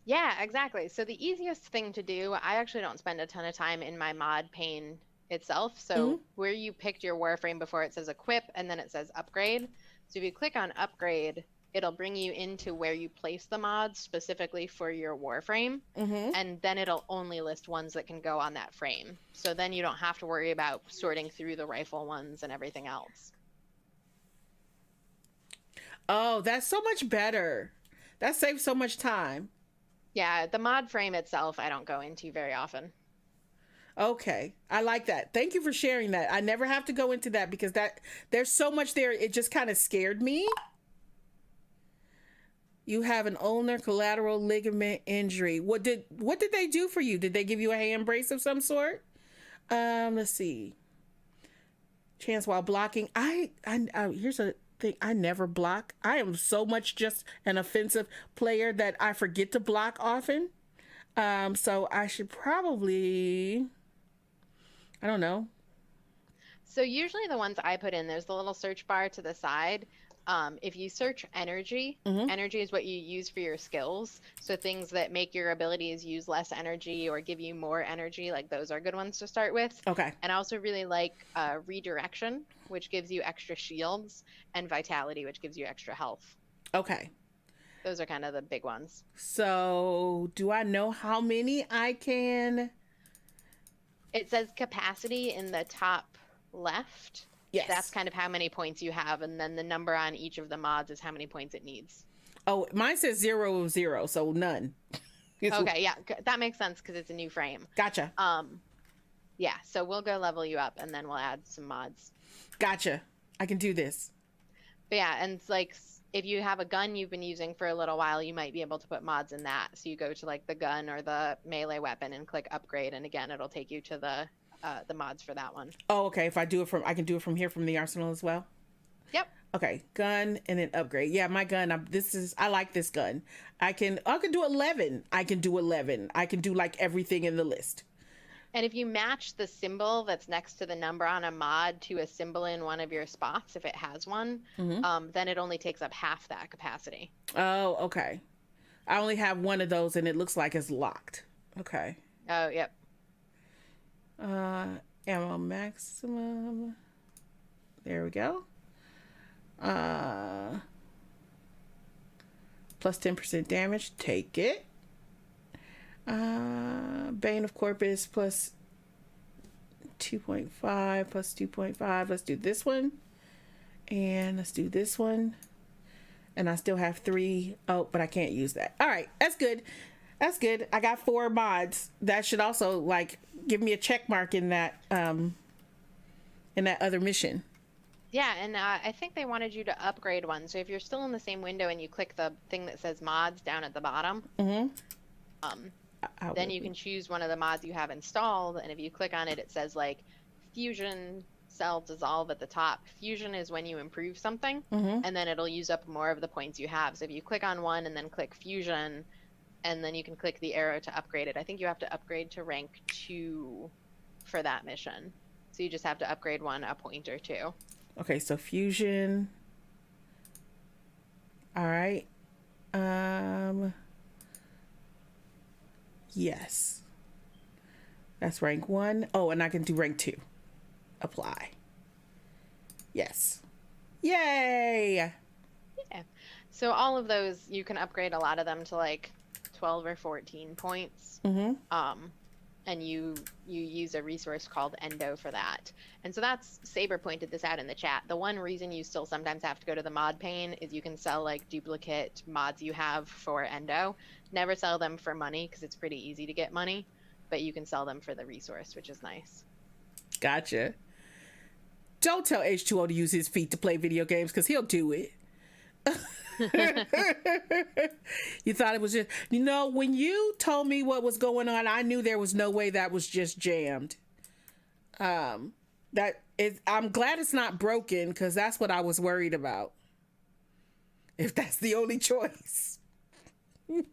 Yeah, exactly. So the easiest thing to do, I actually don't spend a ton of time in my mod pane itself. So where you picked your Warframe before, it says equip and then it says upgrade. So if you click on upgrade, it'll bring you into where you place the mods specifically for your Warframe. And then it'll only list ones that can go on that frame. So then you don't have to worry about sorting through the rifle ones and everything else. Oh, that's so much better. That saves so much time. Yeah, the mod frame itself, I don't go into very often. Okay, I like that. Thank you for sharing that. I never have to go into that because there's so much there. It just kind of scared me. You have an ulnar collateral ligament injury. What did they do for you? Did they give you a hand brace of some sort? Let's see. Chance while blocking. Here's a thing. I never block. I am so much just an offensive player that I forget to block often. So I should probably, I don't know. So usually the ones I put in, there's the little search bar to the side. If you search energy, energy is what you use for your skills. So things that make your abilities use less energy or give you more energy, like those are good ones to start with. Okay. And I also really like redirection, which gives you extra shields, and vitality, which gives you extra health. Okay. Those are kind of the big ones. So do I know how many I can? It says capacity in the top left. Yes. That's kind of how many points you have, and then the number on each of the mods is how many points it needs. Oh, mine says 0 of 0, so none. Okay, yeah, that makes sense because it's a new frame. Gotcha. Yeah, so we'll go level you up, and then we'll add some mods. Gotcha. I can do this. But yeah, and it's like if you have a gun you've been using for a little while, you might be able to put mods in that. So you go to like the gun or the melee weapon and click upgrade, and again, it'll take you to the mods for that one. Oh, okay. If I do it I can do it from here from the arsenal as well. Yep. Okay, gun and then upgrade. Yeah, my gun. I like this gun. I can do 11. I can do like everything in the list. And if you match the symbol that's next to the number on a mod to a symbol in one of your spots, if it has one, then it only takes up half that capacity. Oh, okay. I only have one of those, and it looks like it's locked. Okay. Oh, yep. Ammo maximum. There we go. Plus 10% damage. Take it. Bane of Corpus plus 2.5 plus 2.5. Let's do this one. And let's do this one. And I still have 3. Oh, but I can't use that. All right. That's good. That's good. I got 4 mods. That should also like give me a check mark in that other mission. Yeah, and I think they wanted you to upgrade one. So if you're still in the same window and you click the thing that says mods down at the bottom, then you can choose one of the mods you have installed, and if you click on it, it says like fusion cell dissolve at the top. Fusion is when you improve something, and then it'll use up more of the points you have. So if you click on one and then click fusion, and then you can click the arrow to upgrade it. I think you have to upgrade to rank 2 for that mission. So you just have to upgrade one a point or 2. Okay, so fusion. All right. Yes. That's rank 1. Oh, and I can do rank 2. Apply. Yes. Yay! Yeah. So all of those, you can upgrade a lot of them to like 12 or 14 points. And you use a resource called Endo for that. And so that's, Saber pointed this out in the chat. The one reason you still sometimes have to go to the mod pane is you can sell like duplicate mods you have for Endo. Never sell them for money because it's pretty easy to get money, but you can sell them for the resource, which is nice. Gotcha. Don't tell H2O to use his feet to play video games because he'll do it. You thought it was just, when you told me what was going on, I knew there was no way that was just jammed. I'm glad it's not broken because that's what I was worried about. If that's the only choice. All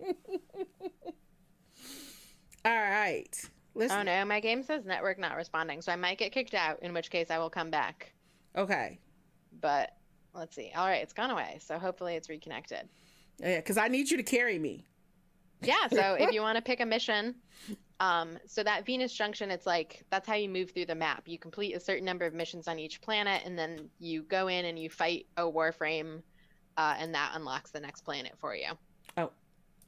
right. Oh no, my game says network not responding, so I might get kicked out, in which case I will come back. Okay. But let's see. All right, it's gone away, so hopefully it's reconnected. Yeah, because I need you to carry me. Yeah, so if you want to pick a mission, so that Venus Junction, it's like, that's how you move through the map. You complete a certain number of missions on each planet, and then you go in and you fight a Warframe, and that unlocks the next planet for you. Oh,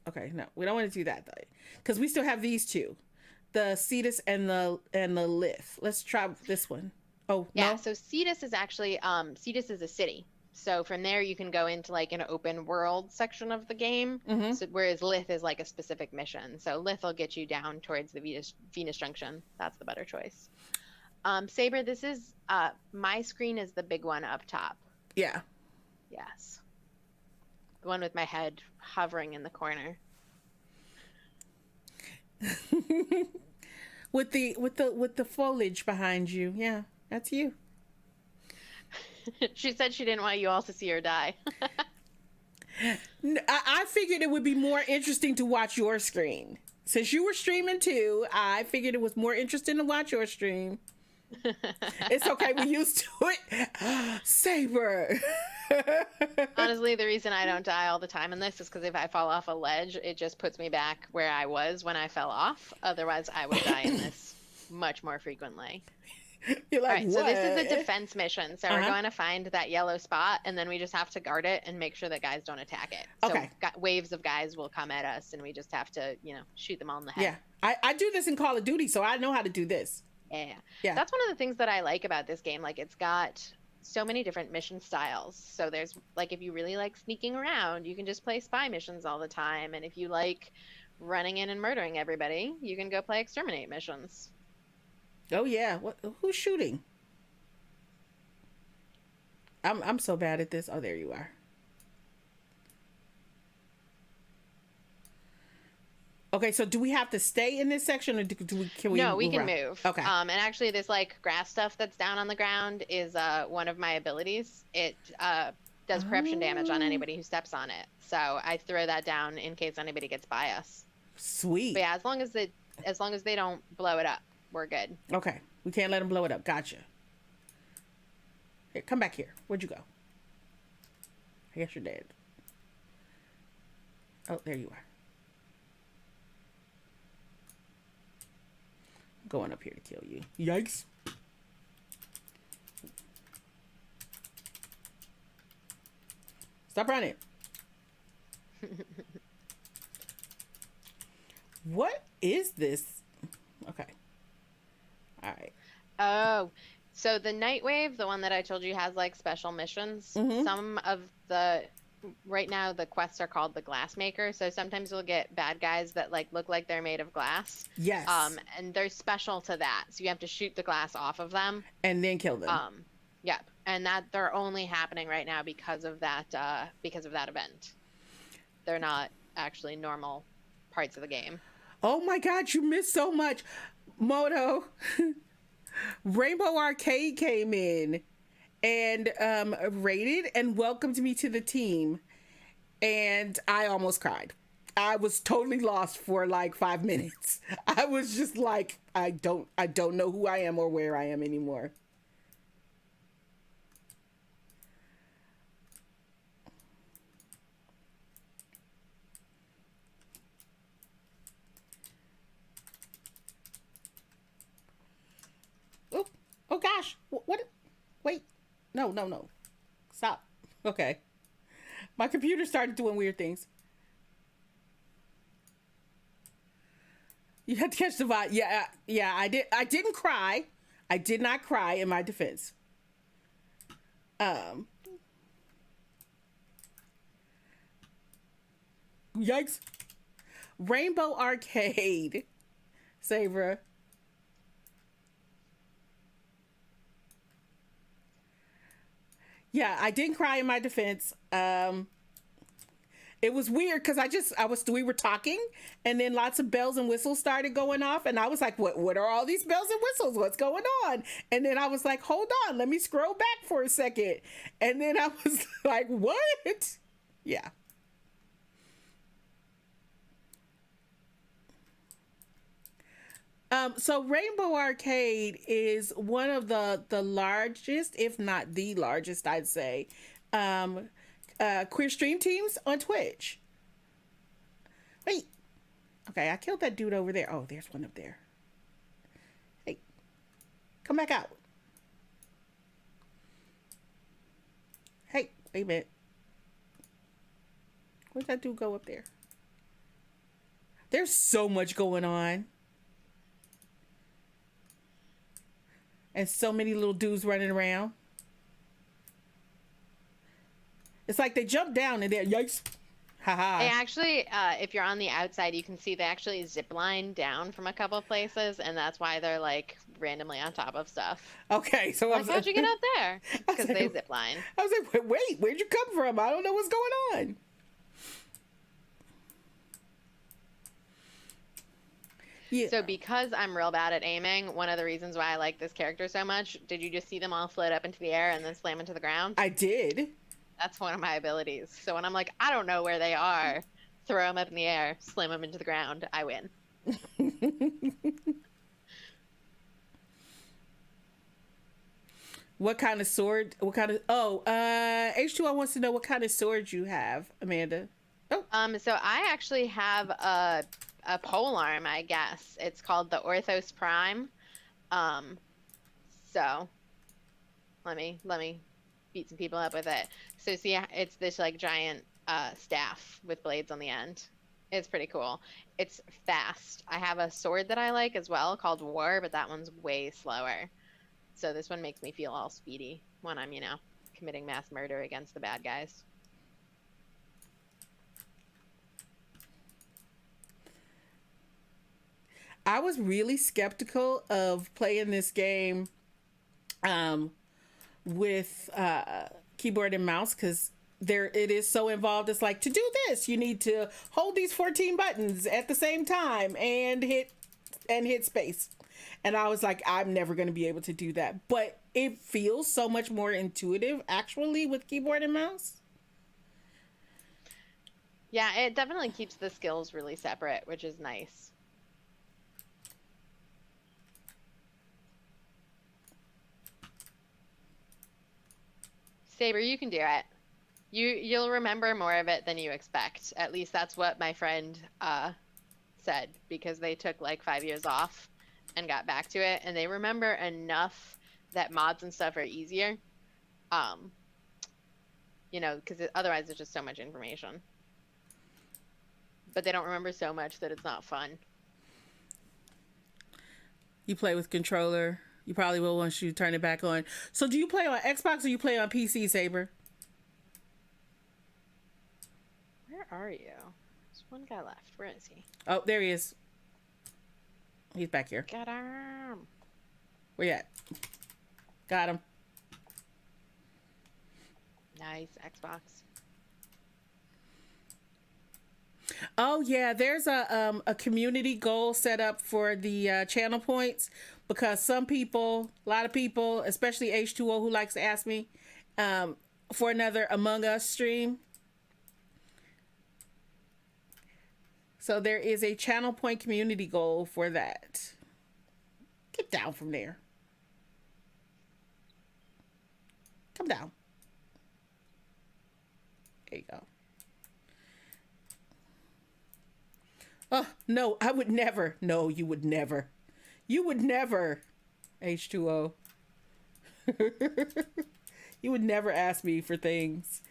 okay. No, we don't want to do that, though, because we still have these two. The Cetus and the Lith. Let's try this one. Oh, yeah. No? So Cetus is actually Cetus is a city. So from there you can go into like an open world section of the game. So, whereas Lith is like a specific mission. So Lith will get you down towards the Venus Junction. That's the better choice. Saber, this is my screen is the big one up top. Yeah. Yes. The one with my head hovering in the corner. with the foliage behind you. Yeah, that's you. She said she didn't want you all to see her die. I figured it would be more interesting to watch your screen. Since you were streaming too, I figured it was more interesting to watch your stream. It's okay, we're used to it. Saber. Honestly, the reason I don't die all the time in this is because if I fall off a ledge, it just puts me back where I was when I fell off. Otherwise, I would die in this much more frequently. You're like, all right, what? So this is a defense mission. So we're going to find that yellow spot, and then we just have to guard it and make sure that guys don't attack it. Okay. So waves of guys will come at us, and we just have to, shoot them all in the head. Yeah, I do this in Call of Duty, so I know how to do this. Yeah. That's one of the things that I like about this game. Like, it's got so many different mission styles. So there's, like, if you really like sneaking around, you can just play spy missions all the time. And if you like running in and murdering everybody, you can go play exterminate missions. Oh, yeah. Who's shooting? I'm so bad at this. Oh, there you are. Okay, so do we have to stay in this section, or can we? No, we move can around? move. Okay. And actually, this like grass stuff that's down on the ground is one of my abilities. It does corruption damage on anybody who steps on it. So I throw that down in case anybody gets by us. Sweet. But yeah, as long as they don't blow it up, we're good. Okay, we can't let them blow it up. Gotcha. Here, come back here. Where'd you go? I guess you're dead. Oh, there you are. Going up here to kill you. Yikes. Stop running. What is this? Okay. All right. Oh, so the Nightwave, the one that I told you has like special missions, some of right now the quests are called the Glassmaker. So sometimes you'll get bad guys that like look like they're made of glass. Yes. And they're special to that. So you have to shoot the glass off of them and then kill them. Yep. And that they're only happening right now because of that event. They're not actually normal parts of the game. Oh my God, you missed so much. Moto. Rainbow Arcade came in and rated and welcomed me to the team. And I almost cried. I was totally lost for like 5 minutes. I was just like, I don't know who I am or where I am anymore. Oh, oh gosh. What? Wait. No. Stop. Okay. My computer started doing weird things. You had to catch the vibe. Yeah, I did. I didn't cry. I did not cry in my defense. Yikes. Rainbow Arcade. Sabra. Yeah, I didn't cry in my defense. It was weird because we were talking and then lots of bells and whistles started going off and I was like, what are all these bells and whistles? What's going on? And then I was like, hold on, let me scroll back for a second. And then I was like, what? Yeah. So Rainbow Arcade is one of the largest, if not the largest, I'd say, queer stream teams on Twitch. Wait. Okay, I killed that dude over there. Oh, there's one up there. Hey, come back out. Hey, wait a minute. Where'd that dude go up there? There's so much going on. And so many little dudes running around. It's like they jump down and they're yikes. Haha. They actually, if you're on the outside, you can see they actually zip line down from a couple of places, and that's why they're like randomly on top of stuff. Okay, so like, how'd you get up there? Because they zip line. I was like, wait, where'd you come from? I don't know what's going on. Yeah. So because I'm real bad at aiming, one of the reasons why I like this character so much, did you just see them all float up into the air and then slam into the ground? I did. That's one of my abilities. So when I'm like, I don't know where they are, throw them up in the air, slam them into the ground, I win. What kind of sword? H2O wants to know what kind of sword you have, Amanda. Oh. So I actually have a polearm, I guess. It's called the Orthos Prime. So let me beat some people up with it. So see, it's this like giant staff with blades on the end. It's pretty cool. It's fast. I have a sword that I like as well called War, but that one's way slower. So this one makes me feel all speedy when I'm, committing mass murder against the bad guys. I was really skeptical of playing this game with keyboard and mouse because it is so involved. It's like, to do this, you need to hold these 14 buttons at the same time and hit space. And I was like, I'm never going to be able to do that. But it feels so much more intuitive actually with keyboard and mouse. Yeah, it definitely keeps the skills really separate, which is nice. Saber, you can do it. You'll remember more of it than you expect. At least that's what my friend said, because they took like 5 years off and got back to it, and they remember enough that mods and stuff are easier. Because otherwise it's just so much information. But they don't remember so much that it's not fun. You play with controller. You probably will once you turn it back on. So do you play on Xbox or you play on PC, Saber? Where are you? There's one guy left. Where is he? Oh, there he is. He's back here. Get him. Where you at? Got him. Nice. Xbox. Oh yeah, there's a community goal set up for the channel points because some people, a lot of people, especially H2O who likes to ask me for another Among Us stream. So there is a channel point community goal for that. Get down from there. Come down. There you go. Oh, no, I would never. No, you would never. You would never. H2O. You would never ask me for things.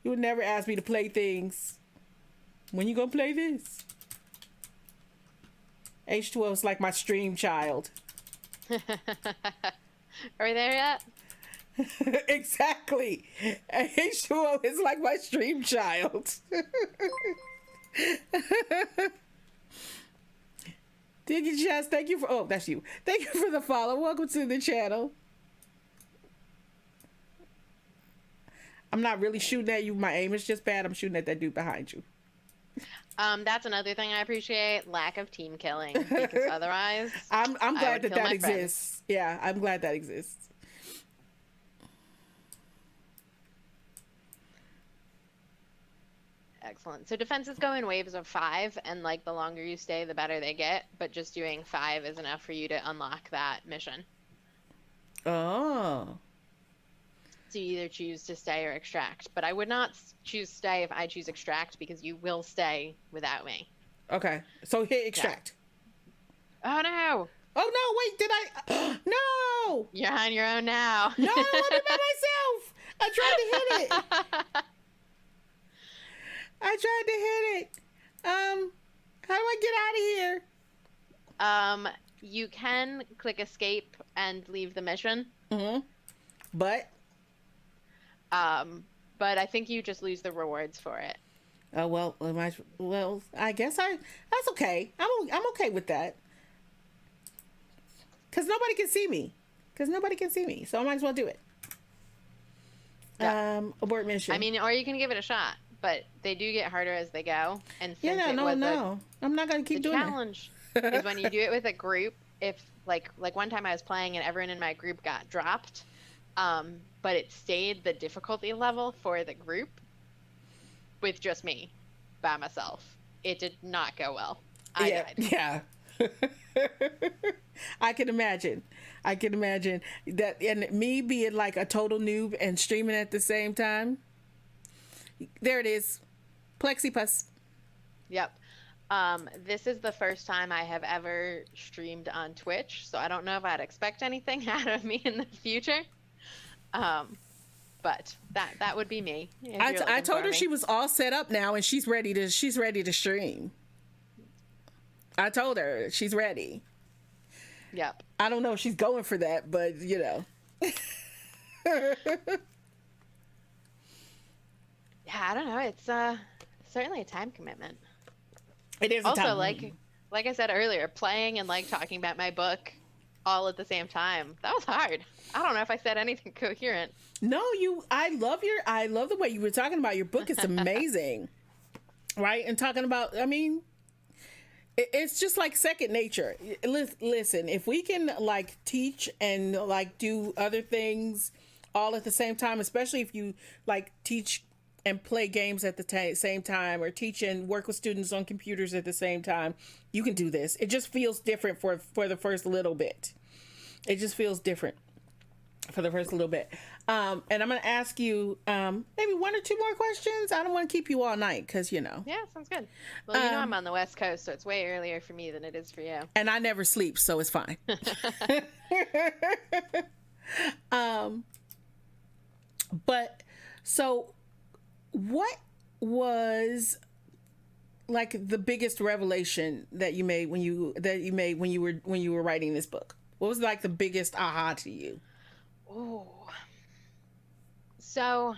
You would never ask me to play things. When you gonna play this? H2O is like my stream child. Are we there yet? Exactly. H2O is like my stream child. Diggy Chess, thank you for, oh, that's you. Thank you for the follow. Welcome to the channel. I'm not really shooting at you. My aim is just bad. I'm shooting at that dude behind you. That's another thing I appreciate, lack of team killing, because otherwise I'm glad that kill my exists. friends. Yeah, I'm glad that exists. Excellent. So defenses go in waves of 5, and like the longer you stay, the better they get. But just doing 5 is enough for you to unlock that mission. Oh. So you either choose to stay or extract. But I would not choose stay if I choose extract, because you will stay without me. Okay. So hit extract. Yeah. Oh no! Oh no! Wait, did I? No! You're on your own now. No, I'm by myself. I tried to hit it. I tried to hit it. How do I get out of here? You can click escape and leave the mission. Mm-hmm. But I think you just lose the rewards for it. Oh well, I guess that's okay. I'm okay with that. Cause nobody can see me. So I might as well do it. Yeah. Abort mission. I mean, or you can give it a shot, but they do get harder as they go. And since no. I'm not gonna keep doing it. The challenge is when you do it with a group. If like one time I was playing and everyone in my group got dropped, but it stayed the difficulty level for the group with just me by myself. It did not go well. I died. Yeah. I can imagine that, and me being like a total noob and streaming at the same time. There it is. Plexipus. Yep. This is the first time I have ever streamed on Twitch, so I don't know if I'd expect anything out of me in the future. But that would be me. I told her she was all set up now and she's ready to stream. I told her she's ready. Yep. I don't know if she's going for that, but you know. Yeah, I don't know. It's certainly a time commitment. It is also, a time. like I said earlier, playing and like talking about my book all at the same time. That was hard. I don't know if I said anything coherent. No, I love the way you were talking about your book. It's amazing. Right? And talking about, I mean, it's just like second nature. Listen, if we can like teach and like do other things all at the same time, especially if you like teach and play games at the same time, or teach and work with students on computers at the same time, you can do this. It just feels different for the first little bit. It just feels different for the first little bit. And I'm going to ask you maybe one or two more questions. I don't want to keep you all night because, you know. Yeah, sounds good. Well, you know I'm on the West Coast, so it's way earlier for me than it is for you. And I never sleep, so it's fine. But so what was like the biggest revelation that you made when you were writing this book? What was like the biggest aha to you? Oh. So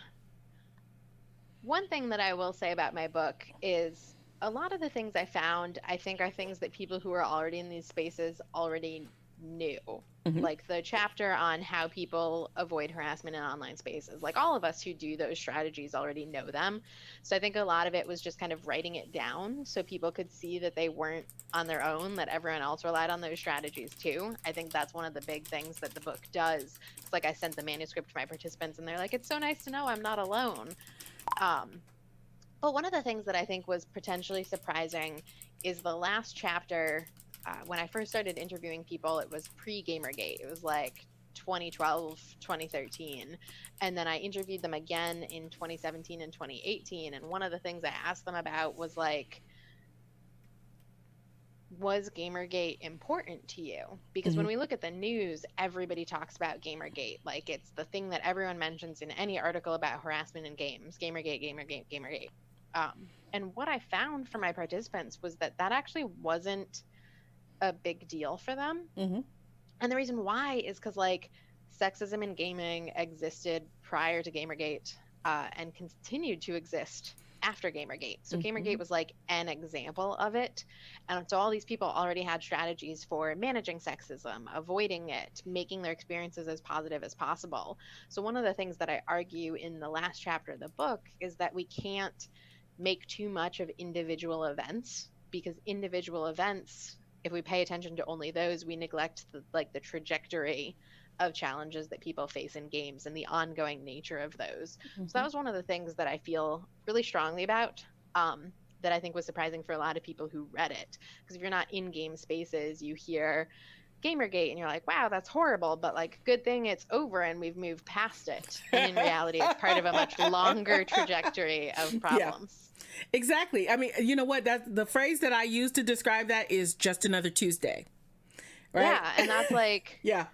one thing that I will say about my book is a lot of the things I found, I think, are things that people who are already in these spaces already new. Mm-hmm. Like the chapter on how people avoid harassment in online spaces, like all of us who do those strategies already know them. So I think a lot of it was just kind of writing it down so people could see that they weren't on their own, that everyone else relied on those strategies too. I think that's one of the big things that the book does. It's like I sent the manuscript to my participants and they're like, it's so nice to know I'm not alone. But one of the things that I think was potentially surprising is the last chapter. When I first started interviewing people, it was pre-Gamergate. It was like 2012, 2013. And then I interviewed them again in 2017 and 2018. And one of the things I asked them about was like, was Gamergate important to you? Because when we look at the news, everybody talks about Gamergate. Like it's the thing that everyone mentions in any article about harassment in games. Gamergate, Gamergate, Gamergate. And what I found for my participants was that actually wasn't a big deal for them. And the reason why is because like sexism in gaming existed prior to Gamergate and continued to exist after Gamergate. So Gamergate was like an example of it. And so all these people already had strategies for managing sexism, avoiding it, making their experiences as positive as possible. So one of the things that I argue in the last chapter of the book is that we can't make too much of individual events, because individual events, if we pay attention to only those, we neglect the trajectory of challenges that people face in games and the ongoing nature of those. So that was one of the things that I feel really strongly about, that I think was surprising for a lot of people who read it. Because if you're not in game spaces, you hear Gamergate and you're like, wow, that's horrible, but like, good thing it's over and we've moved past it. And in reality, it's part of a much longer trajectory of problems. Yeah, exactly. I mean, you know what? That's the phrase that I use to describe that is just another Tuesday. Right? Yeah, and that's like, yeah.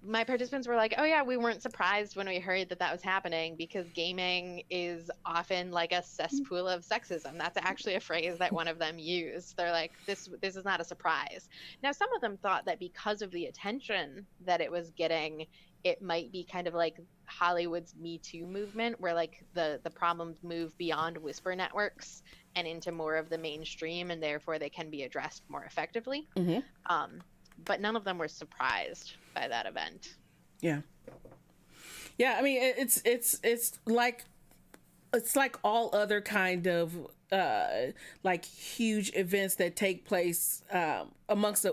My participants were like, oh yeah, we weren't surprised when we heard that was happening, because gaming is often like a cesspool of sexism. That's actually a phrase that one of them used. They're like, this is not a surprise. Now, some of them thought that because of the attention that it was getting, it might be kind of like Hollywood's Me Too movement, where like the problems move beyond whisper networks and into more of the mainstream, and therefore they can be addressed more effectively. But none of them were surprised by that event. Yeah. Yeah, I mean, it's like all other kind of like huge events that take place amongst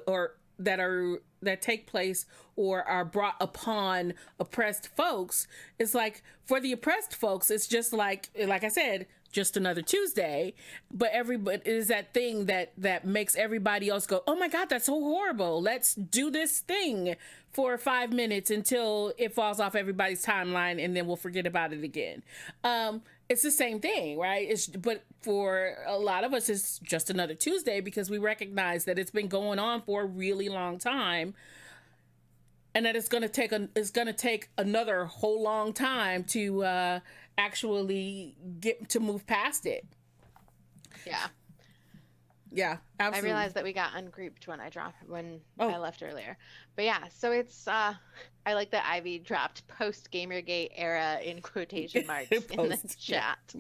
that take place or are brought upon oppressed folks. It's like for the oppressed folks, it's just like I said, just another Tuesday, but everybody is that thing that makes everybody else go, oh my God, that's so horrible. Let's do this thing for 5 minutes until it falls off everybody's timeline, and then we'll forget about it again. It's the same thing, right? But for a lot of us, it's just another Tuesday because we recognize that it's been going on for a really long time, and that it's going to take another whole long time to actually get to move past it. Yeah, absolutely. I realized that we got ungrouped when I left earlier. But yeah, so it's I like that Ivy dropped post Gamergate era in quotation marks in the chat.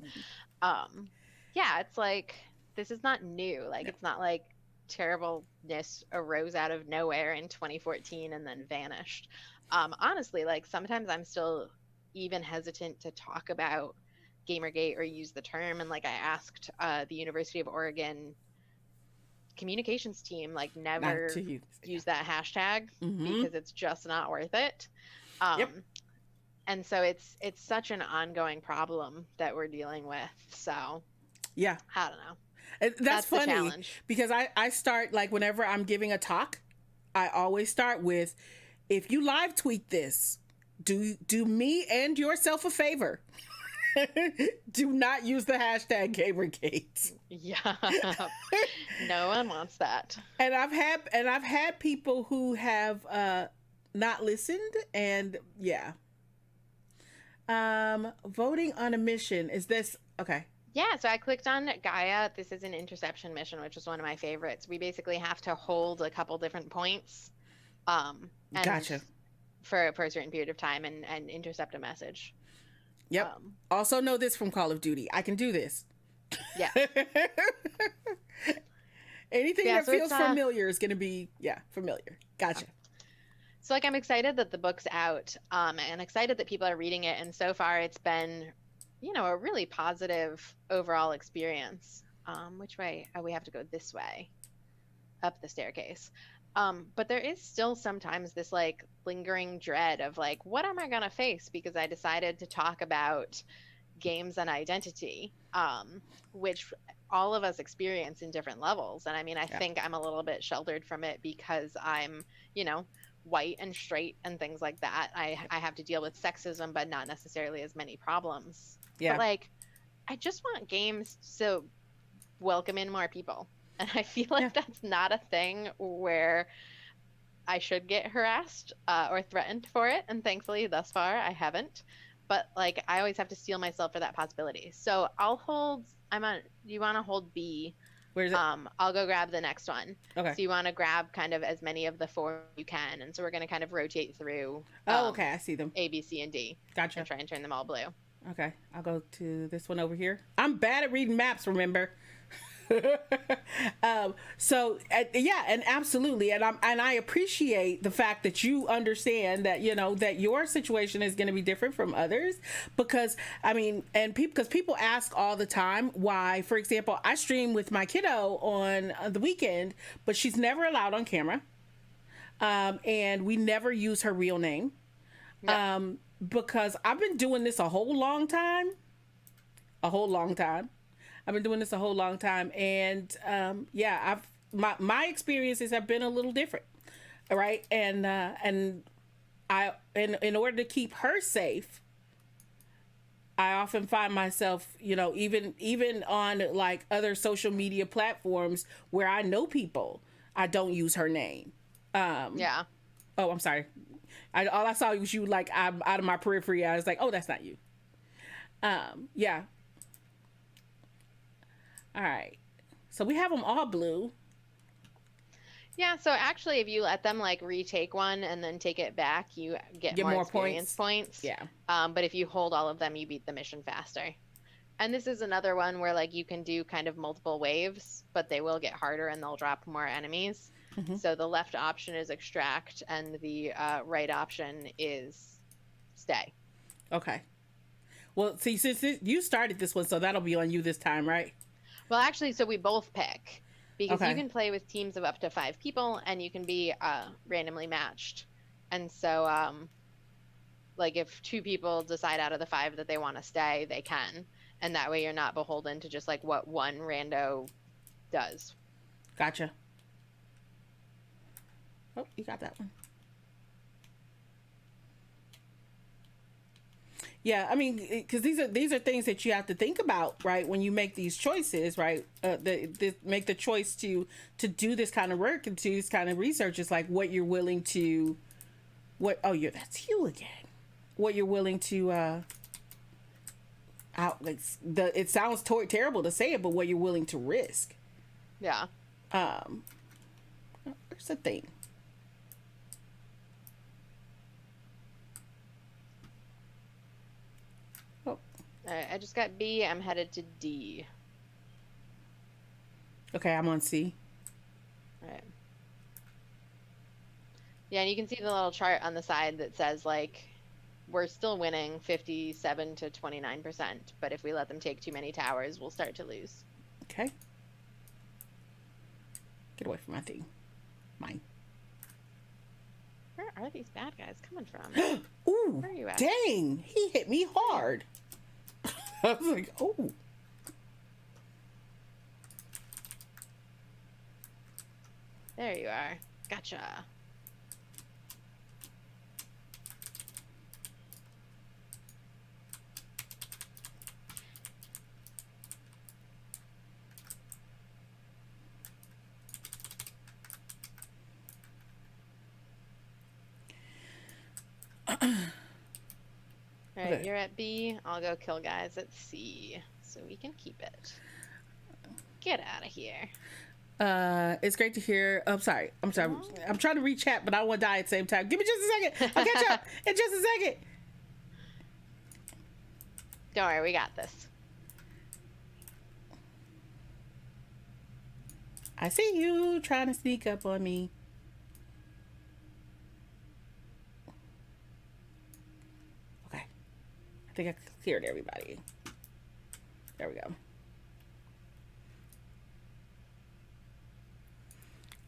Yeah, it's like, this is not new. Like, it's not like terribleness arose out of nowhere in 2014 and then vanished. Honestly, like, sometimes I'm still even hesitant to talk about Gamergate or use the term. And like, I asked the University of Oregon communications team, like, never use that hashtag because it's just not worth it. And so it's such an ongoing problem that we're dealing with. So yeah, I don't know. That's funny because I start, like, whenever I'm giving a talk, I always start with, if you live tweet this, do me and yourself a favor. Do not use the hashtag Gamergate. Yeah. No one wants that. And I've had people who have not listened, and yeah. Voting on a mission, is this okay? Yeah, so I clicked on Gaia. This is an interception mission, which is one of my favorites. We basically have to hold a couple different points. Gotcha. For a certain period of time and intercept a message. Yep. Also know this from Call of Duty. I can do this. Yeah. Anything Yeah, that so feels it's, familiar is going to be, familiar. Gotcha. So like I'm excited that the book's out, and excited that people are reading it. And so far it's been, a really positive overall experience. Which way? Oh, we have to go this way, up the staircase. But there is still sometimes this like lingering dread of like, what am I gonna face? Because I decided to talk about games and identity, which all of us experience in different levels. And I mean, I Yeah. think I'm a little bit sheltered from it because I'm, white and straight and things like that. I have to deal with sexism, but not necessarily as many problems. Yeah. But like, I just want games to welcome in more people. And I feel like that's not a thing where I should get harassed or threatened for it. And thankfully, thus far, I haven't. But like, I always have to steel myself for that possibility. So I'll hold. You want to hold B? Where is it? I'll go grab the next one. Okay. So you want to grab kind of as many of the 4 you can, and so we're going to kind of rotate through. Okay, I see them. A, B, C, and D. Gotcha. And try and turn them all blue. Okay, I'll go to this one over here. I'm bad at reading maps, remember? And absolutely, and I appreciate the fact that you understand that that your situation is going to be different from others, because I mean, and because people ask all the time why, for example, I stream with my kiddo on the weekend, but she's never allowed on camera, and we never use her real name, because I've been doing this a whole long time. I've been doing this a whole long time, and my experiences have been a little different, right? And I in order to keep her safe, I often find myself, even on like other social media platforms where I know people, I don't use her name. Oh, I'm sorry. All I saw was you, like, I'm out of my periphery. I was like, oh, that's not you. Yeah. All right. So we have them all blue. Yeah, so actually if you let them like retake one and then take it back, you get more experience points. Yeah. But if you hold all of them, you beat the mission faster. And this is another one where like you can do kind of multiple waves, but they will get harder and they'll drop more enemies. Mm-hmm. So the left option is extract and the right option is stay. Okay. Well, see, since you started this one, so that'll be on you this time, right? Well, actually, so we both pick, because you can play with teams of up to 5 people and you can be randomly matched. And so like if 2 people decide out of the 5 that they want to stay, they can. And that way you're not beholden to just like what one rando does. Gotcha. Oh, you got that one. Yeah, I mean, because these are things that you have to think about, right? When you make these choices, right? Make the choice to do this kind of work and do this kind of research. Is like what you're willing to, that's you again. What you're willing to, it sounds terrible to say it, but what you're willing to risk. Yeah. Where's the thing? All right, I just got B. I'm headed to D. Okay, I'm on C. All right. Yeah, and you can see the little chart on the side that says, like, we're still winning 57 to 29%, but if we let them take too many towers, we'll start to lose. Okay. Get away from my thing. Mine. Where are these bad guys coming from? Ooh, where are you at? Dang, he hit me hard. I was like, oh. There you are. Gotcha. All right, you're at B. I'll go kill guys at C, so we can keep it. Get out of here. It's great to hear. I'm sorry. I'm trying to read chat, but I don't want to die at the same time. Give me just a second. I'll catch up in just a second. Don't worry, we got this. I see you trying to sneak up on me. Okay. I think I cleared everybody. There we go.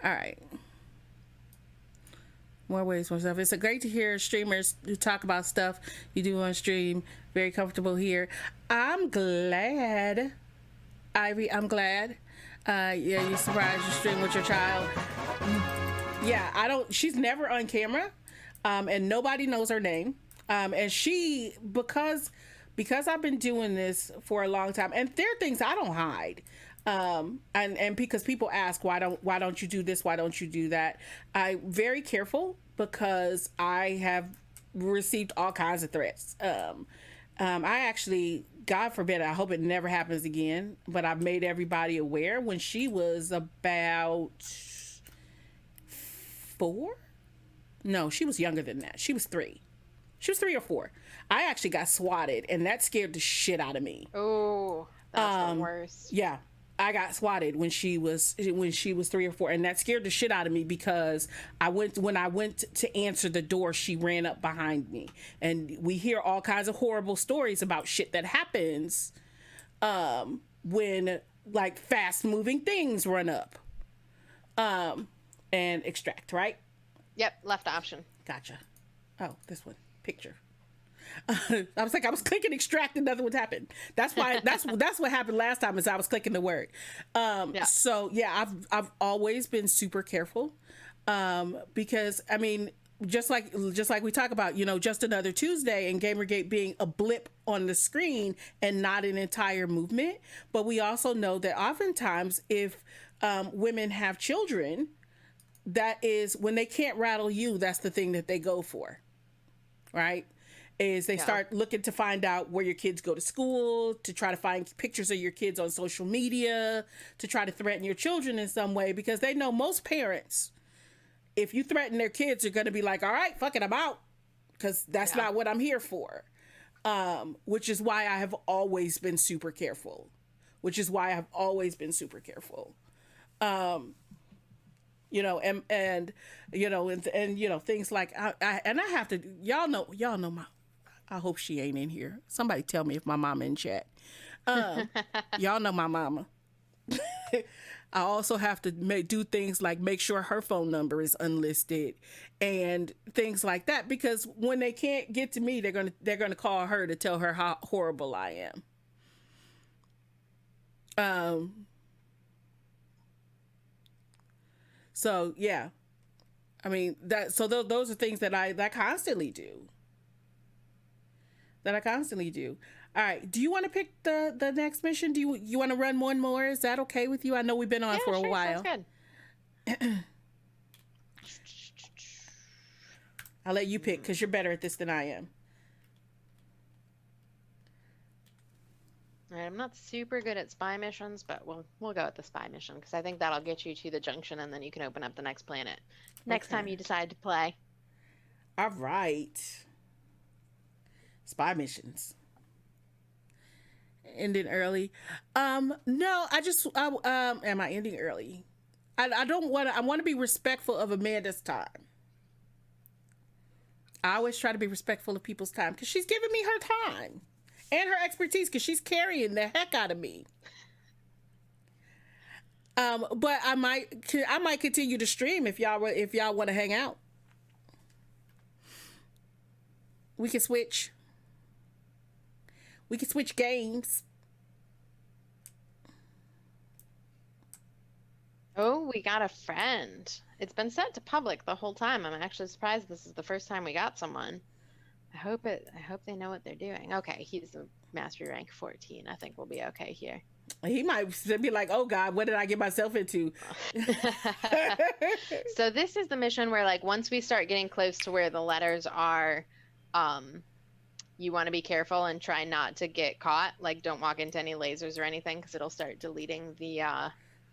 All right. More ways, more stuff. It's a great to hear streamers who talk about stuff you do on stream. Very comfortable here. I'm glad, Ivy. I'm glad. Yeah, you surprised you stream with your child. Yeah, I don't. She's never on camera, and nobody knows her name. And she because I've been doing this for a long time, and there are things I don't hide. And because people ask why don't you do this, why don't you do that, I'm very careful because I have received all kinds of threats. I actually, God forbid, I hope it never happens again, but I've made everybody aware. When she was about 4, no, she was younger than that, she was 3 or 4, I actually got swatted, and that scared the shit out of me. Oh, that's the worst. Yeah, I got swatted when she was 3 or 4, and that scared the shit out of me because when I went to answer the door, she ran up behind me, and we hear all kinds of horrible stories about shit that happens when like fast moving things run up. And extract, right? Yep, left option. Gotcha. Oh, this one, picture. I was clicking extract and nothing would happen. That's why that's what happened last time, is I was clicking the word. So yeah, I've always been super careful, because I mean, just like we talk about, just another Tuesday and Gamergate being a blip on the screen and not an entire movement. But we also know that oftentimes if women have children, that is when they can't rattle you, that's the thing that they go for, right? Is they start looking to find out where your kids go to school, to try to find pictures of your kids on social media, to try to threaten your children in some way, because they know most parents, if you threaten their kids, are going to be like, all right, fuck it, I'm out, because that's not what I'm here for. Which is why I have always been super careful. Things like I have to, y'all know my, I hope she ain't in here. Somebody tell me if my mama in chat. Y'all know my mama. I also have to do things like make sure her phone number is unlisted and things like that, because when they can't get to me, they're gonna call her to tell her how horrible I am. So yeah, I mean those are things that I constantly do. All right. Do you want to pick the next mission? Do you want to run one more? Is that okay with you? I know we've been on for a while. Sounds good. I'll let you pick because you're better at this than I am. All right, I'm not super good at spy missions, but we'll go with the spy mission because I think that'll get you to the junction, and then you can open up the next planet next time you decide to play. All right. Spy missions. Ending early. No, am I ending early? I want to be respectful of Amanda's time. I always try to be respectful of people's time because she's giving me her time and her expertise, because she's carrying the heck out of me. But I might continue to stream if y'all want to hang out. We can switch games. Oh, we got a friend. It's been set to public the whole time. I'm actually surprised this is the first time we got someone. I hope they know what they're doing. Okay, he's a mastery rank 14. I think we'll be okay here. He might be like, oh God, what did I get myself into? So this is the mission where, like, once we start getting close to where the letters are, you want to be careful and try not to get caught. Like, don't walk into any lasers or anything, because it'll start deleting the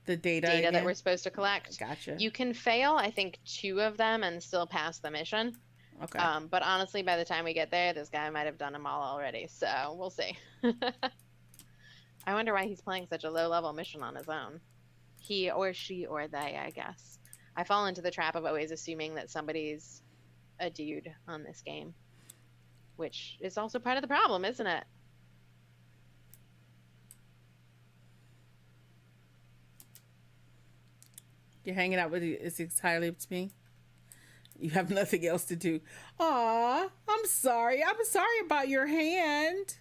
data that we're supposed to collect. Gotcha. You can fail, I think, 2 of them and still pass the mission. Okay. But honestly, by the time we get there, this guy might have done them all already. So we'll see. I wonder why he's playing such a low-level mission on his own. he or she or they, I guess. I fall into the trap of always assuming that somebody's a dude on this game, which is also part of the problem, isn't it? You're hanging out with it's entirely up to me. You have nothing else to do. Aw, I'm sorry. I'm sorry about your hand.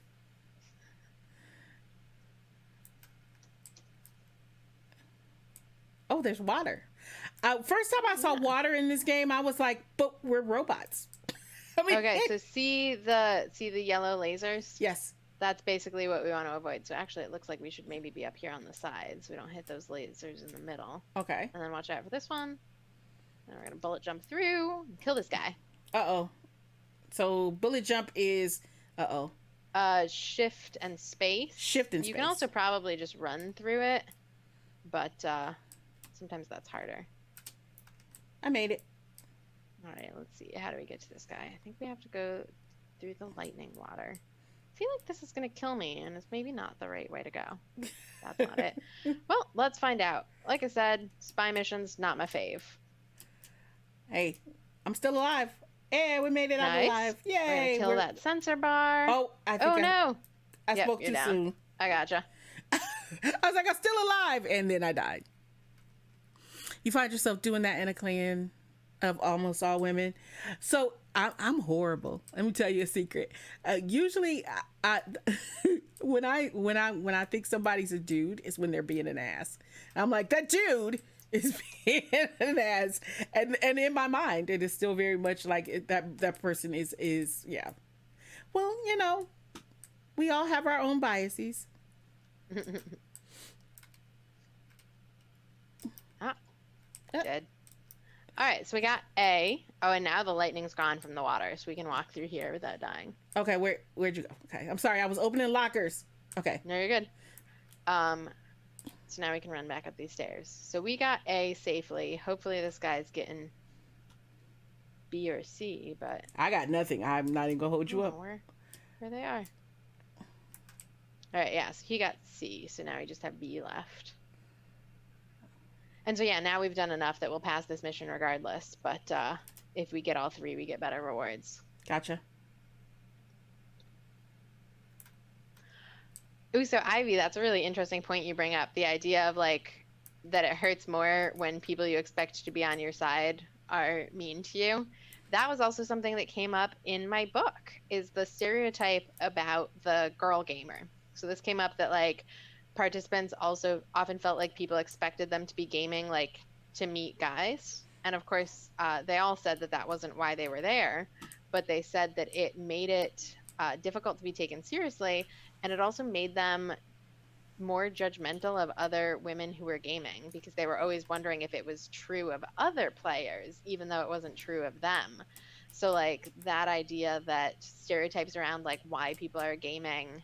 Oh, there's water. First time I saw water in this game, I was like, but we're robots. I mean, Okay, so see the yellow lasers? Yes. That's basically what we want to avoid. So actually, it looks like we should maybe be up here on the sides. So we don't hit those lasers in the middle. Okay. And then watch out for this one. And we're going to bullet jump through and kill this guy. Uh-oh. So bullet jump is, shift and space. Shift and space. You can also probably just run through it. But sometimes that's harder. I made it. All right, let's see. How do we get to this guy? I think we have to go through the lightning water. I feel like this is going to kill me, and it's maybe not the right way to go. That's not it. Well, let's find out. Like I said, spy missions, not my fave. Hey, I'm still alive. Hey, we made it out alive. Yay. We're going to kill that sensor bar. Oh, I think no. I spoke too soon. I gotcha. I was like, I'm still alive, and then I died. You find yourself doing that in a clan of almost all women. So I'm horrible. Let me tell you a secret. Usually, I when I think somebody's a dude, is when they're being an ass. I'm like, that dude is being an ass, and in my mind, it is still very much like that person is yeah. Well, you know, we all have our own biases. Dead. All right, so we got A. Oh, and now the lightning's gone from the water, so we can walk through here without dying. Okay, where'd you go? Okay, I'm sorry, I was opening lockers. Okay. No, you're good. So now we can run back up these stairs. So we got A safely. Hopefully this guy's getting B or C, but I got nothing. I'm not even gonna hold you up. Where they are. All right, yeah, so he got C, so now we just have B left. And so, yeah, now we've done enough that we'll pass this mission regardless. But if we get all three, we get better rewards. Gotcha. Ooh, so Ivy, that's a really interesting point you bring up. The idea of, like, that it hurts more when people you expect to be on your side are mean to you. That was also something that came up in my book, is the stereotype about the girl gamer. So this came up that, like, participants also often felt like people expected them to be gaming, like, to meet guys. And of course, they all said that that wasn't why they were there, but they said that it made it difficult to be taken seriously, and it also made them more judgmental of other women who were gaming, because they were always wondering if it was true of other players, even though it wasn't true of them. So, like, that idea that stereotypes around, like, why people are gaming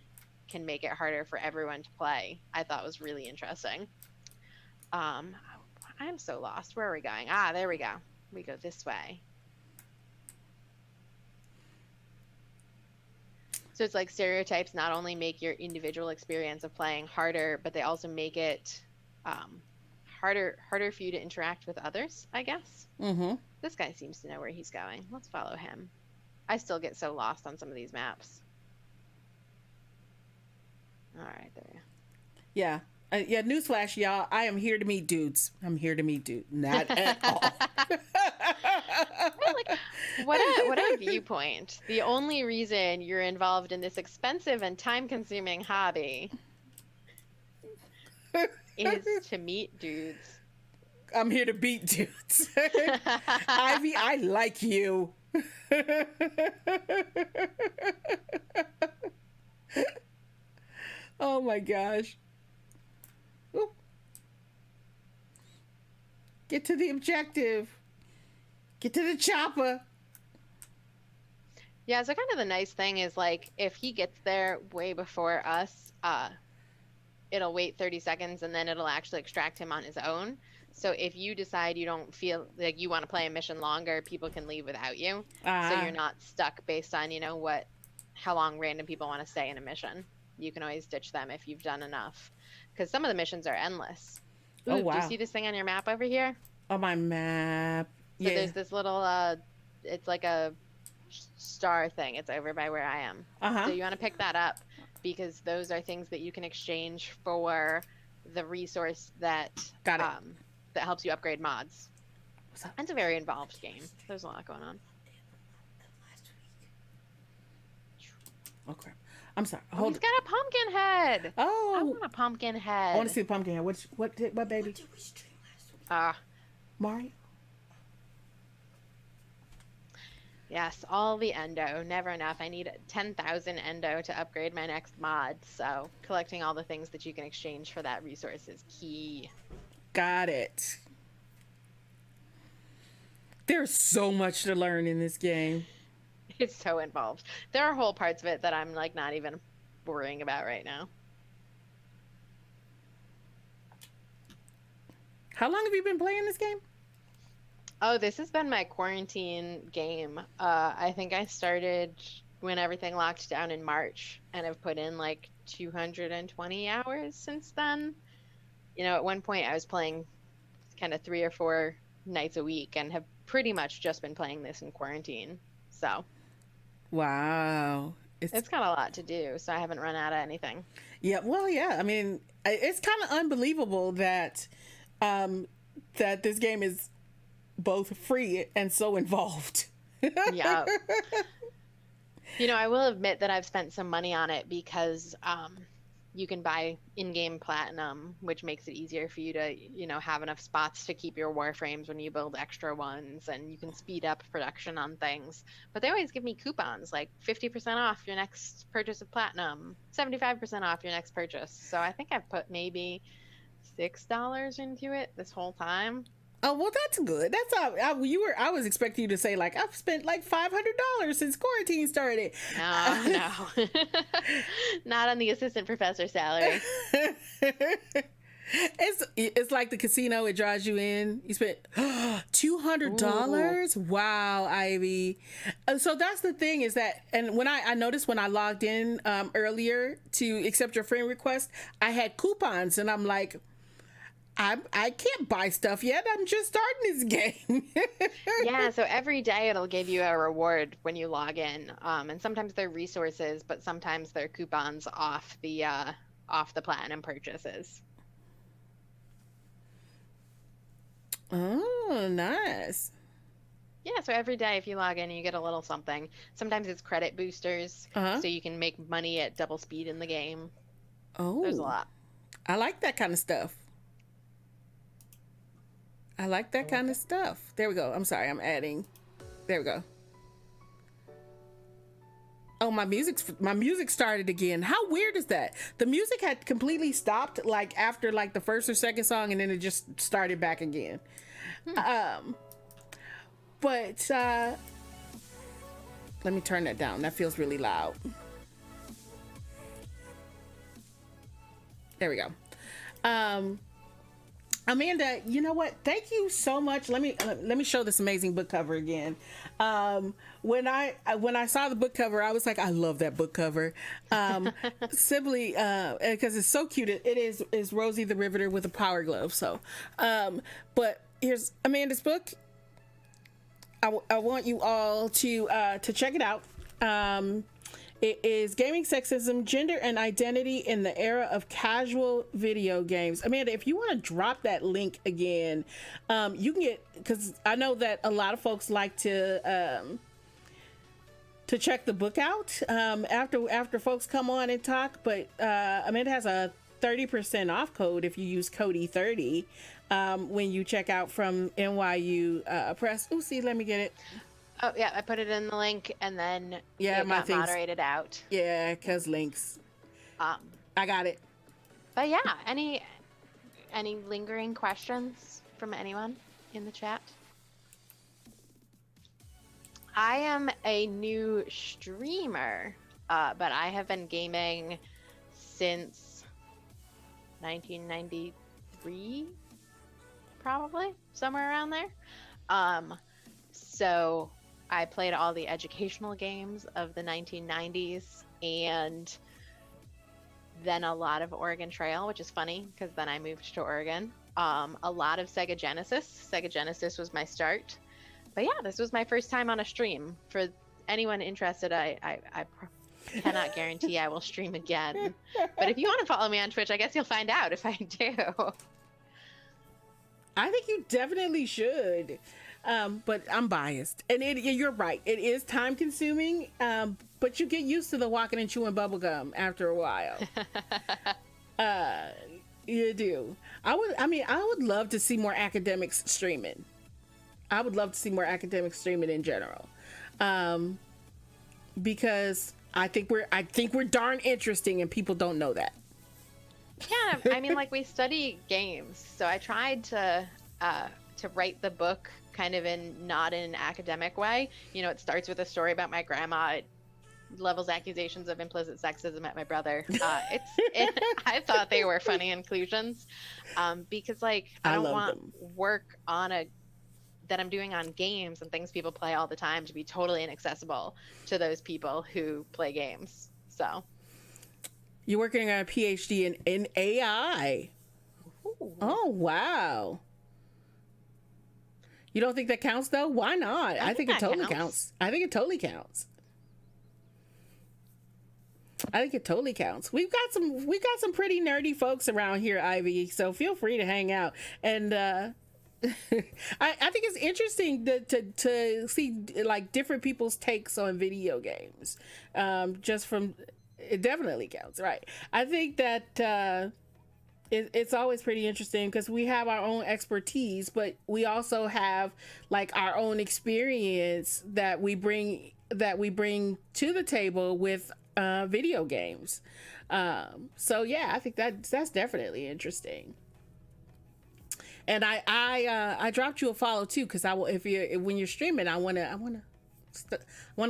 can make it harder for everyone to play, I thought was really interesting. I'm so lost. Where are we going? Ah, there we go. We go this way. So it's like stereotypes not only make your individual experience of playing harder, but they also make it harder for you to interact with others, I guess. Mm-hmm. This guy seems to know where he's going. Let's follow him. I still get so lost on some of these maps. All right, there you go. Yeah. Yeah, newsflash, y'all. I am here to meet dudes. I'm here to meet dudes. Not at all. Like, what a viewpoint. The only reason you're involved in this expensive and time-consuming hobby is to meet dudes. I'm here to beat dudes. Ivy, I like you. Oh my gosh. Oop. Get to the objective. Get to the chopper. Yeah, so kind of the nice thing is, like, if he gets there way before us, it'll wait 30 seconds and then it'll actually extract him on his own. So if you decide you don't feel like you want to play a mission longer, people can leave without you. So you're not stuck based on, you know, how long random people want to stay in a mission. You can always ditch them if you've done enough, because some of the missions are endless. Ooh, Oh, wow. Do you see this thing on your map over here? On my map. So there's this little, it's like a star thing. It's over by where I am. So you want to pick that up because those are things that you can exchange for the resource that Got it. That helps you upgrade mods. What's up? It's a very involved game. There's a lot going on. Okay. I'm sorry. Hold he's got a pumpkin head. Oh. I want a pumpkin head. I want to see the pumpkin head. What baby? What did we stream last week? Mario? Yes, all the endo. Never enough. I need 10,000 endo to upgrade my next mod. So collecting all the things that you can exchange for that resource is key. Got it. There's so much to learn in this game. It's so involved. There are whole parts of it that I'm like not even worrying about right now. How long have you been playing this game? Oh, this has been my quarantine game. I think I started when everything locked down in March, and I've put in like 220 hours since then. You know, at one point I was playing kind of 3 or 4 nights a week and have pretty much just been playing this in quarantine. So, wow. It's got a lot to do, so I haven't run out of anything. Yeah, well, yeah. I mean, it's kind of unbelievable that that this game is both free and so involved. Yeah. You know, I will admit that I've spent some money on it because you can buy in-game platinum, which makes it easier for you to, you know, have enough spots to keep your Warframes when you build extra ones, and you can speed up production on things. But they always give me coupons, like 50% off your next purchase of platinum, 75% off your next purchase. So I think I've put maybe $6 into it this whole time. Oh, well, that's good. That's I was expecting you to say like I've spent like $500 since quarantine started. No, not on the assistant professor salary. It's like the casino. It draws you in. You spent $200. Wow, Ivy. So that's the thing is that, and when I noticed when I logged in earlier to accept your friend request, I had coupons, and I'm like, I can't buy stuff yet. I'm just starting this game. Yeah, so every day it'll give you a reward when you log in, and sometimes they're resources, but sometimes they're coupons off the platinum purchases. Oh, nice. Yeah, so every day if you log in, you get a little something. Sometimes it's credit boosters, so you can make money at double speed in the game. Oh, there's a lot. I like that kind of stuff. There we go. I'm sorry. I'm adding. There we go. Oh, my music started again. How weird is that? The music had completely stopped like after like the first or second song, and then it just started back again. But let me turn that down. That feels really loud. There we go. Amanda, you know what? Thank you so much. Let me show this amazing book cover again. When I saw the book cover, I was like, I love that book cover. Simply because it's so cute. It is Rosie the Riveter with a power glove. So, but here's Amanda's book. I want you all to check it out. It is Gaming, Sexism, Gender, and Identity in the Era of Casual Video Games. Amanda, if you want to drop that link again, you can get, because I know that a lot of folks like to check the book out after folks come on and talk, but Amanda has a 30% off code if you use Cote30 when you check out from NYU Press. Ooh, see, let me get it. Oh, yeah, I put it in the link, and then it got moderated out. Yeah, because links. I got it. But yeah, any lingering questions from anyone in the chat? I am a new streamer, but I have been gaming since 1993, probably, somewhere around there. So I played all the educational games of the 1990s, and then a lot of Oregon Trail, which is funny because then I moved to Oregon. a lot of Sega Genesis. Sega Genesis was my start. But yeah, this was my first time on a stream. For anyone interested, I cannot guarantee I will stream again. But if you want to follow me on Twitch, I guess you'll find out if I do. I think you definitely should. But I'm biased. And you're right. It is time consuming, but you get used to the walking and chewing bubblegum after a while. You do. I would love to see more academics streaming. I would love to see more academics streaming in general. Because I think we're darn interesting and people don't know that. Yeah, I mean, like, we study games, so I tried to write the book kind of not in an academic way. You know, it starts with a story about my grandma. It levels accusations of implicit sexism at my brother. I thought they were funny inclusions, because, like, I don't want work that I'm doing on games and things people play all the time to be totally inaccessible to those people who play games. So you're working on a PhD in AI. Ooh. Oh, wow. You don't think that counts, though? Why not? I think it totally counts. I think it totally counts. We've got some pretty nerdy folks around here, Ivy, so feel free to hang out. And I think it's interesting to see, like, different people's takes on video games. It definitely counts, right? I think that it's always pretty interesting because we have our own expertise, but we also have, like, our own experience that we bring to the table with video games. So yeah, I think that's definitely interesting. And I dropped you a follow too, because when you're streaming, I want to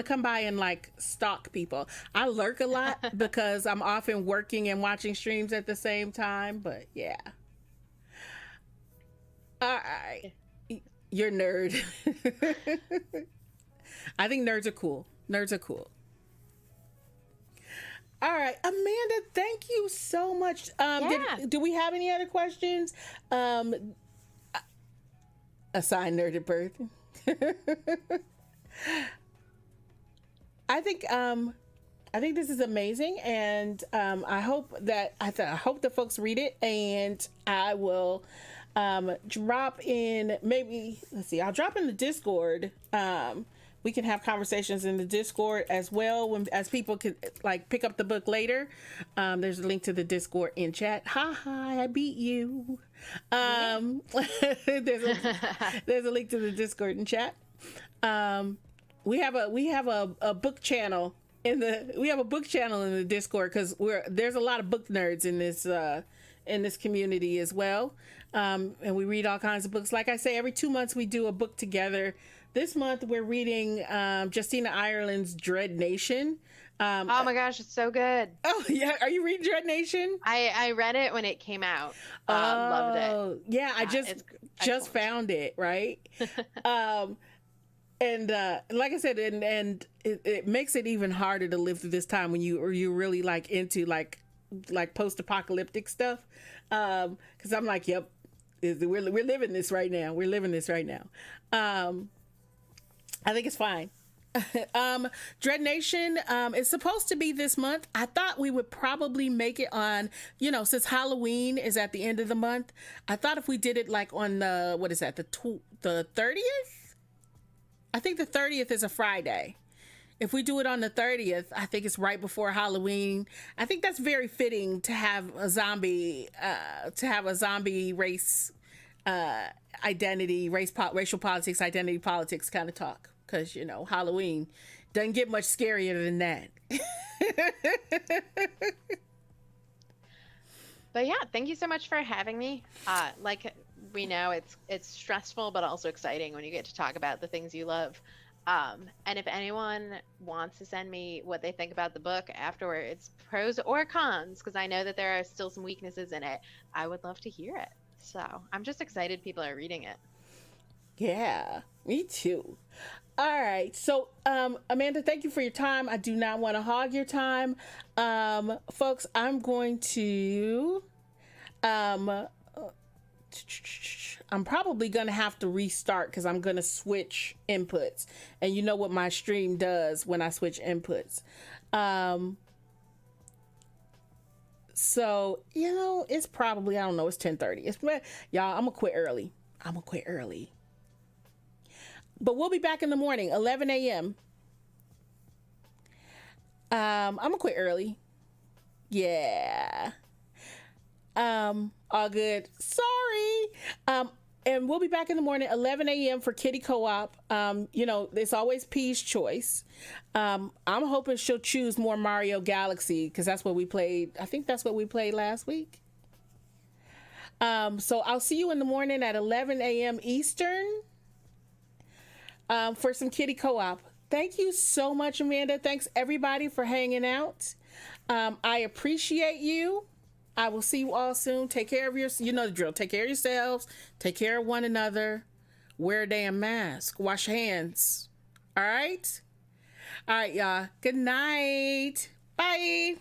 come by and, like, stalk people. I lurk a lot because I'm often working and watching streams at the same time, but yeah. All right. You're a nerd. I think nerds are cool. All right, Amanda, thank you so much. Do we have any other questions? Assign nerd at birth. I think this is amazing, and I hope the folks read it, and I will drop in. I'll drop in the Discord. We can have conversations in the Discord as well, as people can, like, pick up the book later. There's a link to the Discord in chat. I beat you. There's a link to the Discord in chat. We have a book channel in the Discord, because there's a lot of book nerds in this community as well. And we read all kinds of books. Like I say, every 2 months we do a book together. This month we're reading Justina Ireland's Dread Nation. Oh my gosh, it's so good. Oh yeah, are you reading Dread Nation? I read it when it came out. Loved it. Yeah, I just found it, right? And like I said, and it makes it even harder to live through this time when you're really, like, into like post-apocalyptic stuff. Because I'm like, yep, we're living this right now. I think it's fine. Dread Nation is supposed to be this month. I thought we would probably make it on, since Halloween is at the end of the month. I thought if we did it, like, on the 30th? I think the 30th is a Friday. If we do it on the 30th, I think it's right before Halloween. I think that's very fitting to have a zombie race identity, racial politics, identity politics kind of talk. Because, Halloween doesn't get much scarier than that. But yeah, thank you so much for having me. Like we know, it's stressful, but also exciting when you get to talk about the things you love. And if anyone wants to send me what they think about the book afterwards, pros or cons, because I know that there are still some weaknesses in it, I would love to hear it. So I'm just excited people are reading it. Yeah, me too. All right. So, Amanda, thank you for your time. I do not want to hog your time. Folks, I'm going to I'm probably gonna have to restart because I'm gonna switch inputs, and you know what my stream does when I switch inputs. So you know, it's probably, I don't know, it's 10:30. It's, y'all, I'm gonna quit early. But we'll be back in the morning, 11 a.m. I'm gonna quit early. Yeah. All good. Sorry. And we'll be back in the morning, 11 a.m. for Kitty Co-op. You know, it's always P's choice. I'm hoping she'll choose more Mario Galaxy because that's what we played. I think that's what we played last week. So I'll see you in the morning at 11 a.m. Eastern for some Kitty Co-op. Thank you so much, Amanda. Thanks everybody for hanging out. I appreciate you. I will see you all soon. Take care of you know the drill. Take care of yourselves. Take care of one another. Wear a damn mask. Wash your hands. All right? All right, y'all. Good night. Bye.